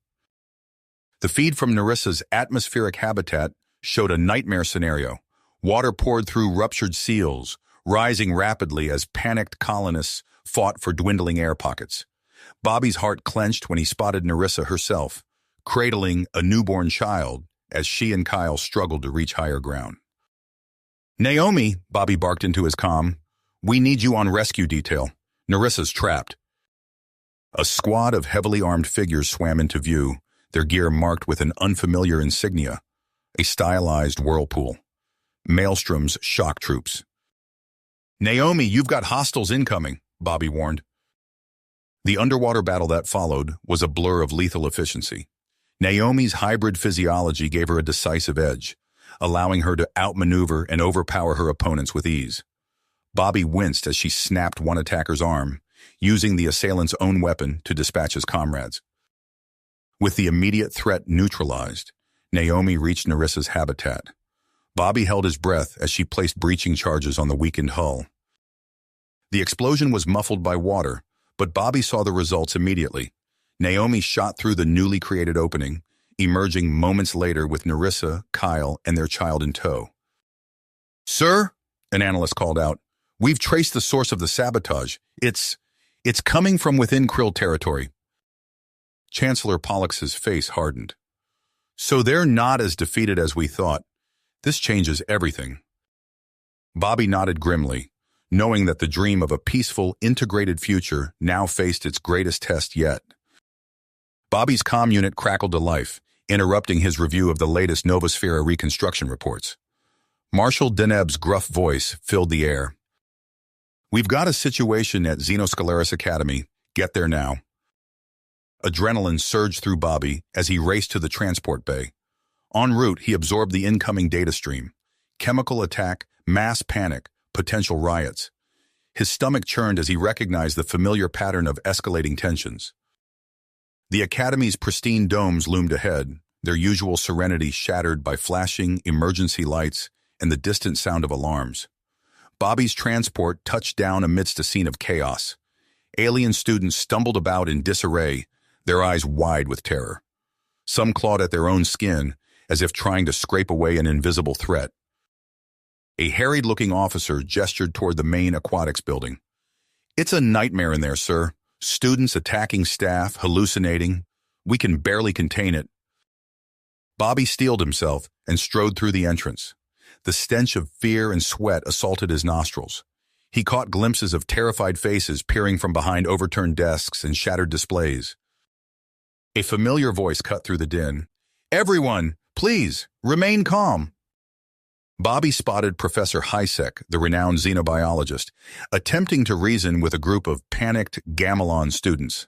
The feed from Nerissa's atmospheric habitat showed a nightmare scenario. Water poured through ruptured seals, rising rapidly as panicked colonists fought for dwindling air pockets. Bobby's heart clenched when he spotted Nerissa herself, cradling a newborn child as she and Kyle struggled to reach higher ground. Naomi, Bobby barked into his comm, we need you on rescue detail. Nerissa's trapped. A squad of heavily armed figures swam into view, their gear marked with an unfamiliar insignia, a stylized whirlpool. Maelstrom's shock troops. Naomi, you've got hostiles incoming, Bobby warned. The underwater battle that followed was a blur of lethal efficiency. Naomi's hybrid physiology gave her a decisive edge, allowing her to outmaneuver and overpower her opponents with ease. Bobby winced as she snapped one attacker's arm, using the assailant's own weapon to dispatch his comrades. With the immediate threat neutralized, Naomi reached Nerissa's habitat. Bobby held his breath as she placed breaching charges on the weakened hull. The explosion was muffled by water, but Bobby saw the results immediately. Naomi shot through the newly created opening, emerging moments later with Nerissa, Kyle, and their child in tow. Sir, an analyst called out, we've traced the source of the sabotage. It's coming from within Krill territory. Chancellor Pollux's face hardened. So they're not as defeated as we thought. This changes everything. Bobby nodded grimly, knowing that the dream of a peaceful, integrated future now faced its greatest test yet. Bobby's comm unit crackled to life, interrupting his review of the latest Novosphere reconstruction reports. Marshal Deneb's gruff voice filled the air. We've got a situation at Xenoscalaris Academy. Get there now. Adrenaline surged through Bobby as he raced to the transport bay. En route, he absorbed the incoming data stream. Chemical attack, mass panic, potential riots. His stomach churned as he recognized the familiar pattern of escalating tensions. The Academy's pristine domes loomed ahead, their usual serenity shattered by flashing emergency lights and the distant sound of alarms. Bobby's transport touched down amidst a scene of chaos. Alien students stumbled about in disarray, their eyes wide with terror. Some clawed at their own skin, as if trying to scrape away an invisible threat. A harried-looking officer gestured toward the main aquatics building. It's a nightmare in there, sir. Students attacking staff, hallucinating. We can barely contain it. Bobby steeled himself and strode through the entrance. The stench of fear and sweat assaulted his nostrils. He caught glimpses of terrified faces peering from behind overturned desks and shattered displays. A familiar voice cut through the din. Everyone, please, remain calm. Bobby spotted Professor Hisek, the renowned xenobiologist, attempting to reason with a group of panicked Gamelon students.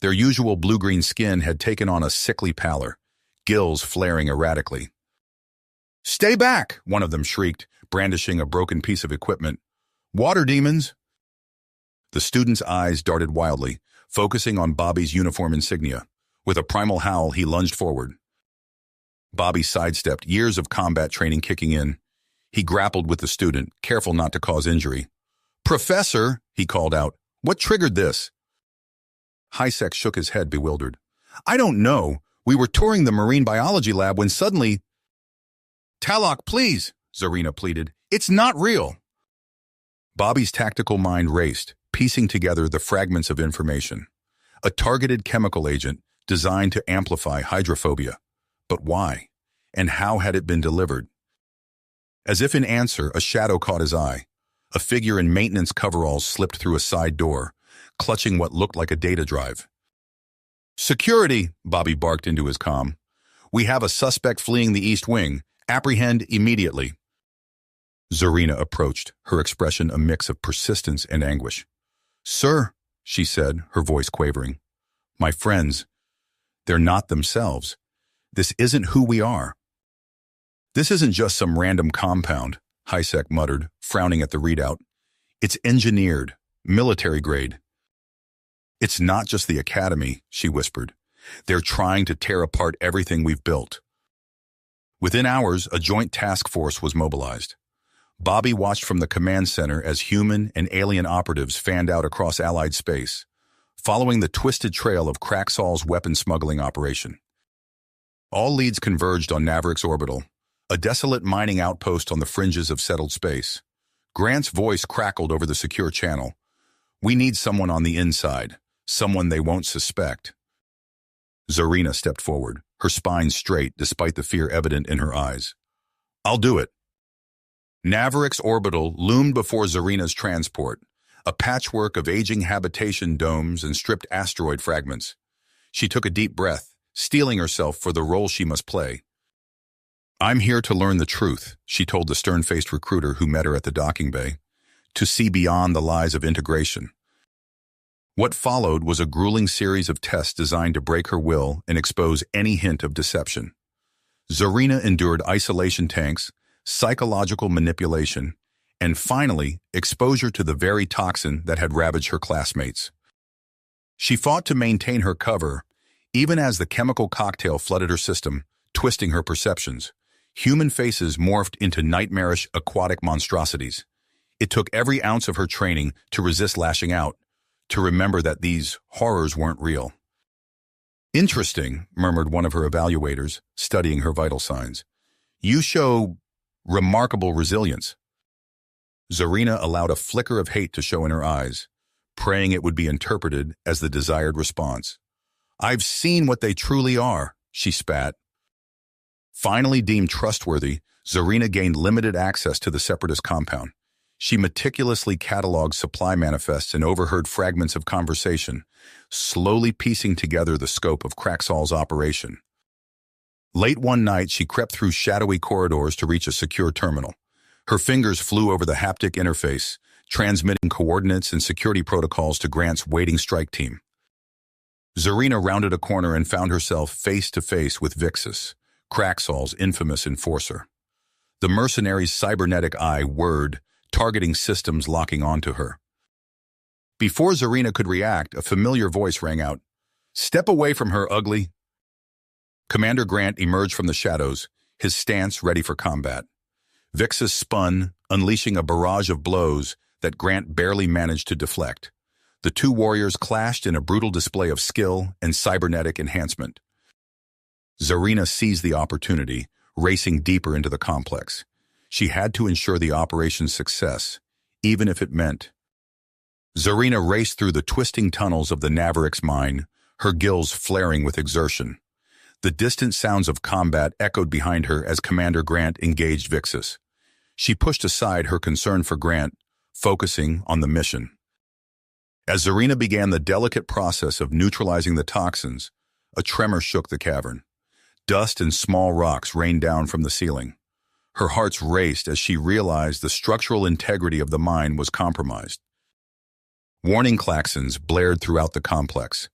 Their usual blue-green skin had taken on a sickly pallor, gills flaring erratically. Stay back, one of them shrieked, brandishing a broken piece of equipment. Water demons! The student's eyes darted wildly, focusing on Bobby's uniform insignia. With a primal howl, he lunged forward. Bobby sidestepped, years of combat training kicking in. He grappled with the student, careful not to cause injury. Professor, he called out, what triggered this? Hisek shook his head, bewildered. I don't know. We were touring the marine biology lab when suddenly... Talok, please, Zarina pleaded. It's not real. Bobby's tactical mind raced, piecing together the fragments of information. A targeted chemical agent designed to amplify hydrophobia. But why? And how had it been delivered? As if in answer, a shadow caught his eye. A figure in maintenance coveralls slipped through a side door, clutching what looked like a data drive. Security, Bobby barked into his comm. We have a suspect fleeing the East Wing. Apprehend immediately. Zarina approached, her expression a mix of persistence and anguish. Sir, she said, her voice quavering. My friends, they're not themselves. This isn't who we are. This isn't just some random compound, Hisek muttered, frowning at the readout. It's engineered, military grade. It's not just the academy, she whispered. They're trying to tear apart everything we've built. Within hours, a joint task force was mobilized. Bobby watched from the command center as human and alien operatives fanned out across Allied space, following the twisted trail of Kraxall's weapon smuggling operation. All leads converged on Navarix Orbital, a desolate mining outpost on the fringes of settled space. Grant's voice crackled over the secure channel. We need someone on the inside, someone they won't suspect. Zarina stepped forward, her spine straight despite the fear evident in her eyes. I'll do it. Navarix Orbital loomed before Zarina's transport, a patchwork of aging habitation domes and stripped asteroid fragments. She took a deep breath, steeling herself for the role she must play. I'm here to learn the truth, she told the stern-faced recruiter who met her at the docking bay, to see beyond the lies of integration. What followed was a grueling series of tests designed to break her will and expose any hint of deception. Zarina endured isolation tanks, psychological manipulation, and finally, exposure to the very toxin that had ravaged her classmates. She fought to maintain her cover, even as the chemical cocktail flooded her system, twisting her perceptions. Human faces morphed into nightmarish aquatic monstrosities. It took every ounce of her training to resist lashing out, to remember that these horrors weren't real. Interesting, murmured one of her evaluators, studying her vital signs. You show remarkable resilience. Zarina allowed a flicker of hate to show in her eyes, praying it would be interpreted as the desired response. I've seen what they truly are, she spat. Finally deemed trustworthy, Zarina gained limited access to the Separatist compound. She meticulously cataloged supply manifests and overheard fragments of conversation, slowly piecing together the scope of Kraxall's operation. Late one night, she crept through shadowy corridors to reach a secure terminal. Her fingers flew over the haptic interface, transmitting coordinates and security protocols to Grant's waiting strike team. Zarina rounded a corner and found herself face-to-face with Vixus, Kraxall's infamous enforcer. The mercenary's cybernetic eye whirred, targeting systems locking onto her. Before Zarina could react, a familiar voice rang out. Step away from her, ugly. Commander Grant emerged from the shadows, his stance ready for combat. Vixus spun, unleashing a barrage of blows that Grant barely managed to deflect. The two warriors clashed in a brutal display of skill and cybernetic enhancement. Zarina seized the opportunity, racing deeper into the complex. She had to ensure the operation's success, even if it meant. Zarina raced through the twisting tunnels of the Navarix mine, her gills flaring with exertion. The distant sounds of combat echoed behind her as Commander Grant engaged Vixus. She pushed aside her concern for Grant, focusing on the mission. As Zarina began the delicate process of neutralizing the toxins, a tremor shook the cavern. Dust and small rocks rained down from the ceiling. Her heart raced as she realized the structural integrity of the mine was compromised. Warning klaxons blared throughout the complex.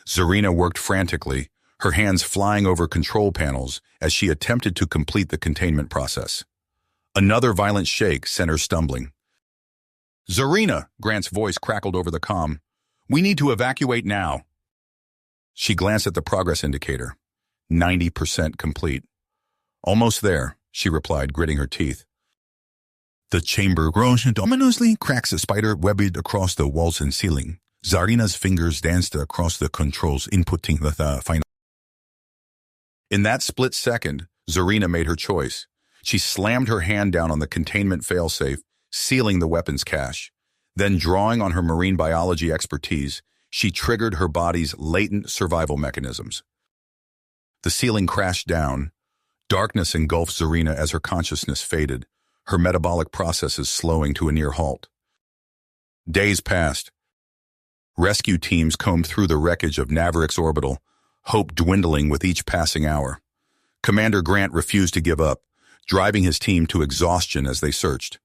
Zarina worked frantically, her hands flying over control panels as she attempted to complete the containment process. Another violent shake sent her stumbling. Zarina, Grant's voice crackled over the comm. We need to evacuate now. She glanced at the progress indicator. 90% complete. Almost there, she replied, gritting her teeth. The chamber groans ominously, cracks a spider webbed across the walls and ceiling, Zarina's fingers danced across the controls, inputting the final. In that split second, Zarina made her choice. She slammed her hand down on the containment failsafe, sealing the weapon's cache. Then, drawing on her marine biology expertise, she triggered her body's latent survival mechanisms. The ceiling crashed down. Darkness engulfed Zarina as her consciousness faded, her metabolic processes slowing to a near halt. Days passed. Rescue teams combed through the wreckage of Navarix Orbital, hope dwindling with each passing hour. Commander Grant refused to give up, driving his team to exhaustion as they searched.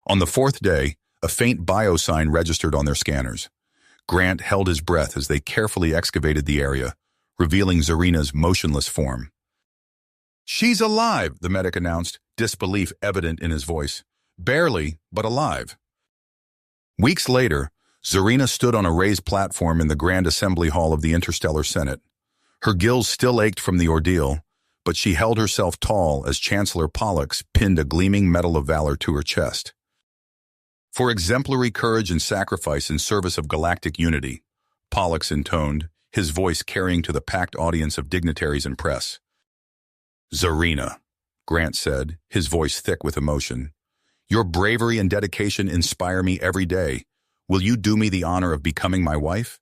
On the fourth day, a faint biosign registered on their scanners. Grant held his breath as they carefully excavated the area, revealing Zarina's motionless form. "She's alive," the medic announced, disbelief evident in his voice. "Barely, but alive." Weeks later, Zarina stood on a raised platform in the Grand Assembly Hall of the Interstellar Senate. Her gills still ached from the ordeal, but she held herself tall as Chancellor Pollux pinned a gleaming Medal of Valor to her chest. "For exemplary courage and sacrifice in service of galactic unity," Pollux intoned, his voice carrying to the packed audience of dignitaries and press. "Zarina," Grant said, his voice thick with emotion, "your bravery and dedication inspire me every day. Will you do me the honor of becoming my wife?"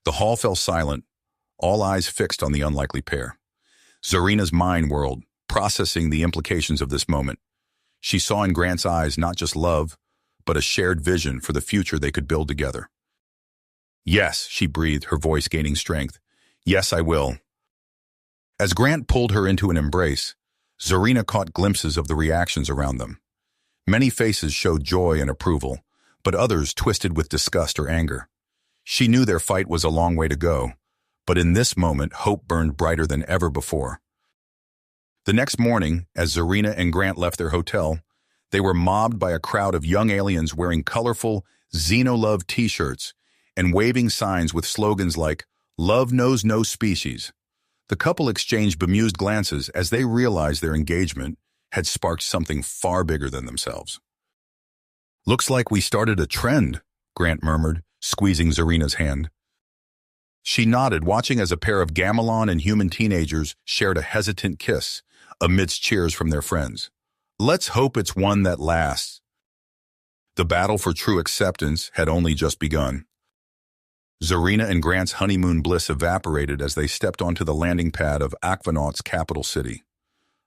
The hall fell silent, all eyes fixed on the unlikely pair. Zarina's mind whirled, processing the implications of this moment. She saw in Grant's eyes not just love, but a shared vision for the future they could build together. "Yes," she breathed, her voice gaining strength. "Yes, I will." As Grant pulled her into an embrace, Zarina caught glimpses of the reactions around them. Many faces showed joy and approval, but others twisted with disgust or anger. She knew their fight was a long way to go, but in this moment, hope burned brighter than ever before. The next morning, as Zarina and Grant left their hotel, they were mobbed by a crowd of young aliens wearing colorful Xenolove t-shirts and waving signs with slogans like, "Love knows no species." The couple exchanged bemused glances as they realized their engagement had sparked something far bigger than themselves. "Looks like we started a trend," Grant murmured, squeezing Zarina's hand. She nodded, watching as a pair of Gamelon and human teenagers shared a hesitant kiss amidst cheers from their friends. "Let's hope it's one that lasts." The battle for true acceptance had only just begun. Zarina and Grant's honeymoon bliss evaporated as they stepped onto the landing pad of Aquanaut's capital city.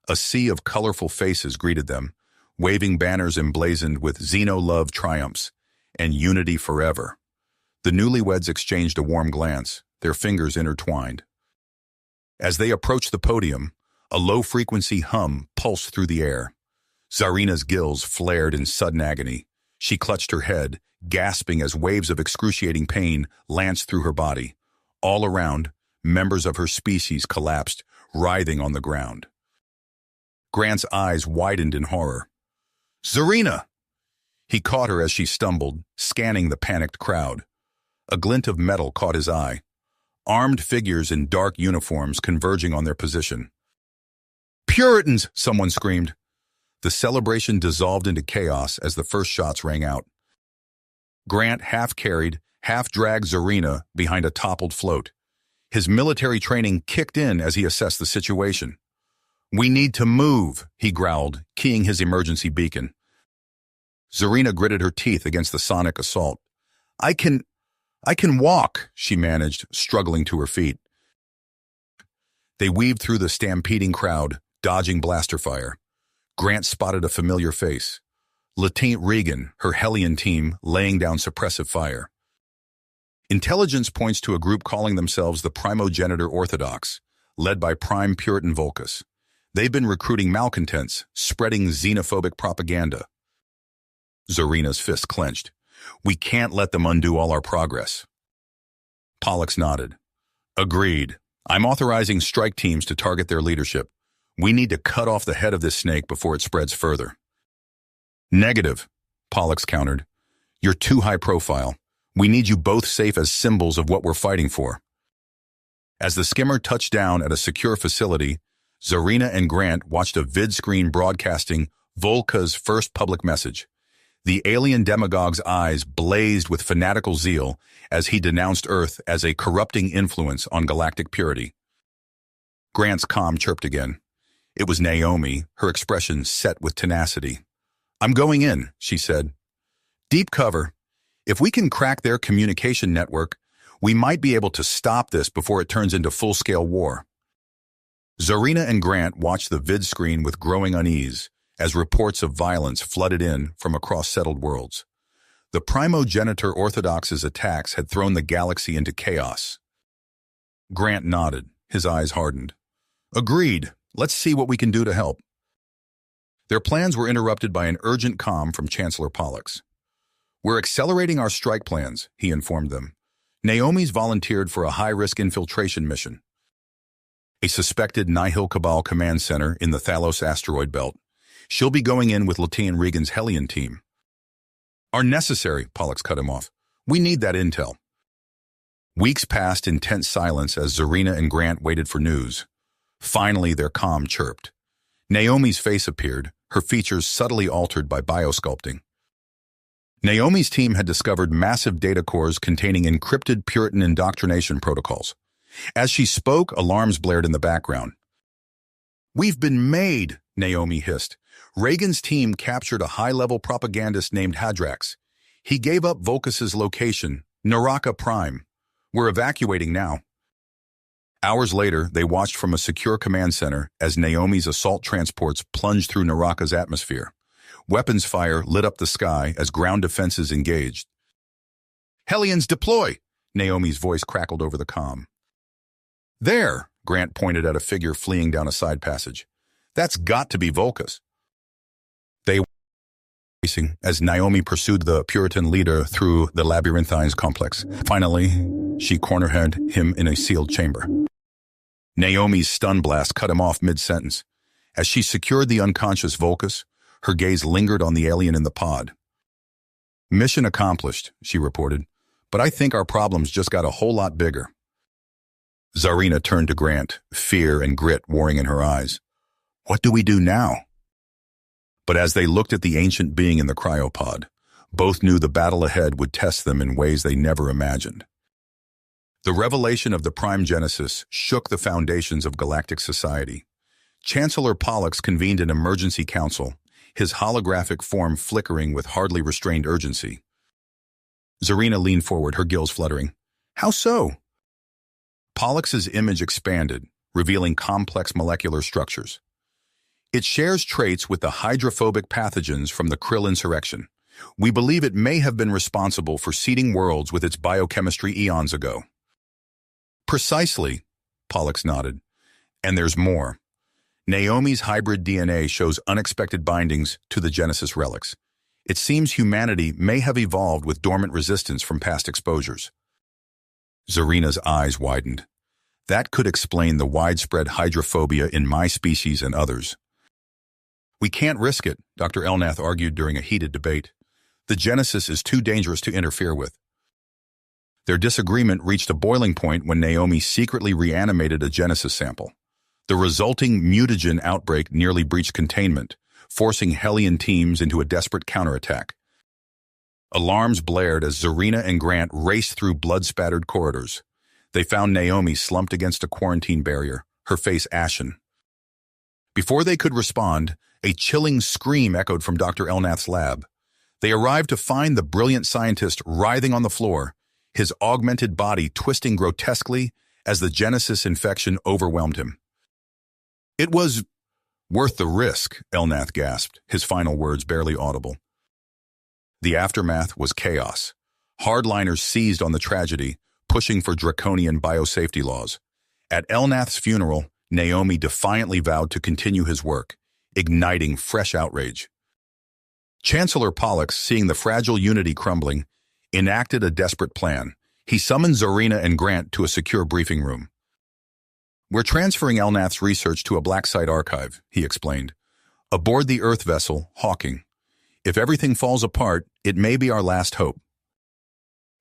A sea of colorful faces greeted them, waving banners emblazoned with Xenolove triumphs and unity forever. The newlyweds exchanged a warm glance, their fingers intertwined. As they approached the podium, a low-frequency hum pulsed through the air. Zarina's gills flared in sudden agony. She clutched her head, gasping as waves of excruciating pain lanced through her body. All around, members of her species collapsed, writhing on the ground. Grant's eyes widened in horror. "Zarina!" He caught her as she stumbled, scanning the panicked crowd. A glint of metal caught his eye. Armed figures in dark uniforms converging on their position. "Puritans!" someone screamed. The celebration dissolved into chaos as the first shots rang out. Grant half-carried, half-dragged Zarina behind a toppled float. His military training kicked in as he assessed the situation. "We need to move," he growled, keying his emergency beacon. Zarina gritted her teeth against the sonic assault. I can walk," she managed, struggling to her feet. They weaved through the stampeding crowd, dodging blaster fire. Grant spotted a familiar face. Lieutenant Regan, her Hellion team, laying down suppressive fire. Intelligence points to a group calling themselves the Primogenitor Orthodox, led by Prime Puritan Volcus. They've been recruiting malcontents, spreading xenophobic propaganda. Zarina's fist clenched. "We can't let them undo all our progress." Pollux nodded. "Agreed. I'm authorizing strike teams to target their leadership. We need to cut off the head of this snake before it spreads further." "Negative," Pollux countered. "You're too high profile. We need you both safe as symbols of what we're fighting for." As the skimmer touched down at a secure facility, Zarina and Grant watched a vid screen broadcasting Volca's first public message. The alien demagogue's eyes blazed with fanatical zeal as he denounced Earth as a corrupting influence on galactic purity. Grant's comm chirped again. It was Naomi, her expression set with tenacity. "I'm going in," she said. "Deep cover. If we can crack their communication network, we might be able to stop this before it turns into full-scale war." Zarina and Grant watched the vid screen with growing unease as reports of violence flooded in from across settled worlds. The primogenitor Orthodox's attacks had thrown the galaxy into chaos. Grant nodded, his eyes hardened. "Agreed. Let's see what we can do to help." Their plans were interrupted by an urgent comm from Chancellor Pollux. "We're accelerating our strike plans," he informed them. "Naomi's volunteered for a high-risk infiltration mission. A suspected Nihil Cabal command center in the Thalos asteroid belt. She'll be going in with Latian Regan's Hellion team." "Are necessary," Pollux cut him off. "We need that intel." Weeks passed in tense silence as Zarina and Grant waited for news. Finally, their comm chirped. Naomi's face appeared, her features subtly altered by biosculpting. Naomi's team had discovered massive data cores containing encrypted Puritan indoctrination protocols. As she spoke, alarms blared in the background. "We've been made," Naomi hissed. "Reagan's team captured a high-level propagandist named Hadrax. He gave up Volcus's location, Naraka Prime. We're evacuating now." Hours later, they watched from a secure command center as Naomi's assault transports plunged through Naraka's atmosphere. Weapons fire lit up the sky as ground defenses engaged. "Hellions deploy!" Naomi's voice crackled over the comm. "There!" Grant pointed at a figure fleeing down a side passage. "That's got to be Volcus." They were racing as Naomi pursued the Puritan leader through the labyrinthine complex. Finally, she cornered him in a sealed chamber. Naomi's stun blast cut him off mid-sentence. As she secured the unconscious Volcus, her gaze lingered on the alien in the pod. "Mission accomplished," she reported, "but I think our problems just got a whole lot bigger." Zarina turned to Grant, fear and grit warring in her eyes. "What do we do now?" But as they looked at the ancient being in the cryopod, both knew the battle ahead would test them in ways they never imagined. The revelation of the Prime Genesis shook the foundations of galactic society. Chancellor Pollux convened an emergency council, his holographic form flickering with hardly restrained urgency. Zarina leaned forward, her gills fluttering. "How so?" Pollux's image expanded, revealing complex molecular structures. "It shares traits with the hydrophobic pathogens from the Krill insurrection. We believe it may have been responsible for seeding worlds with its biochemistry eons ago." "Precisely," Pollux nodded. "And there's more. Naomi's hybrid DNA shows unexpected bindings to the Genesis relics. It seems humanity may have evolved with dormant resistance from past exposures." Zarina's eyes widened. "That could explain the widespread hydrophobia in my species and others." "We can't risk it," Dr. Elnath argued during a heated debate. "The Genesis is too dangerous to interfere with." Their disagreement reached a boiling point when Naomi secretly reanimated a Genesis sample. The resulting mutagen outbreak nearly breached containment, forcing Hellion teams into a desperate counterattack. Alarms blared as Zarina and Grant raced through blood-spattered corridors. They found Naomi slumped against a quarantine barrier, her face ashen. Before they could respond, a chilling scream echoed from Dr. Elnath's lab. They arrived to find the brilliant scientist writhing on the floor, his augmented body twisting grotesquely as the Genesis infection overwhelmed him. "It was worth the risk," Elnath gasped, his final words barely audible. The aftermath was chaos. Hardliners seized on the tragedy, pushing for draconian biosafety laws. At Elnath's funeral, Naomi defiantly vowed to continue his work, igniting fresh outrage. Chancellor Pollux, seeing the fragile unity crumbling, enacted a desperate plan. He summoned Zarina and Grant to a secure briefing room. "We're transferring Elnath's research to a black site archive," he explained, "aboard the Earth vessel, Hawking. If everything falls apart, it may be our last hope."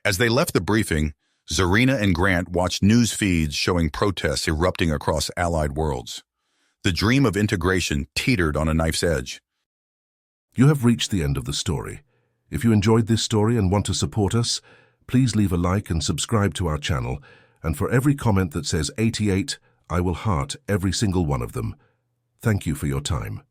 As they left the briefing, Zarina and Grant watched news feeds showing protests erupting across allied worlds. The dream of integration teetered on a knife's edge. You have reached the end of the story. If you enjoyed this story and want to support us, please leave a like and subscribe to our channel, and for every comment that says 88, I will heart every single one of them. Thank you for your time.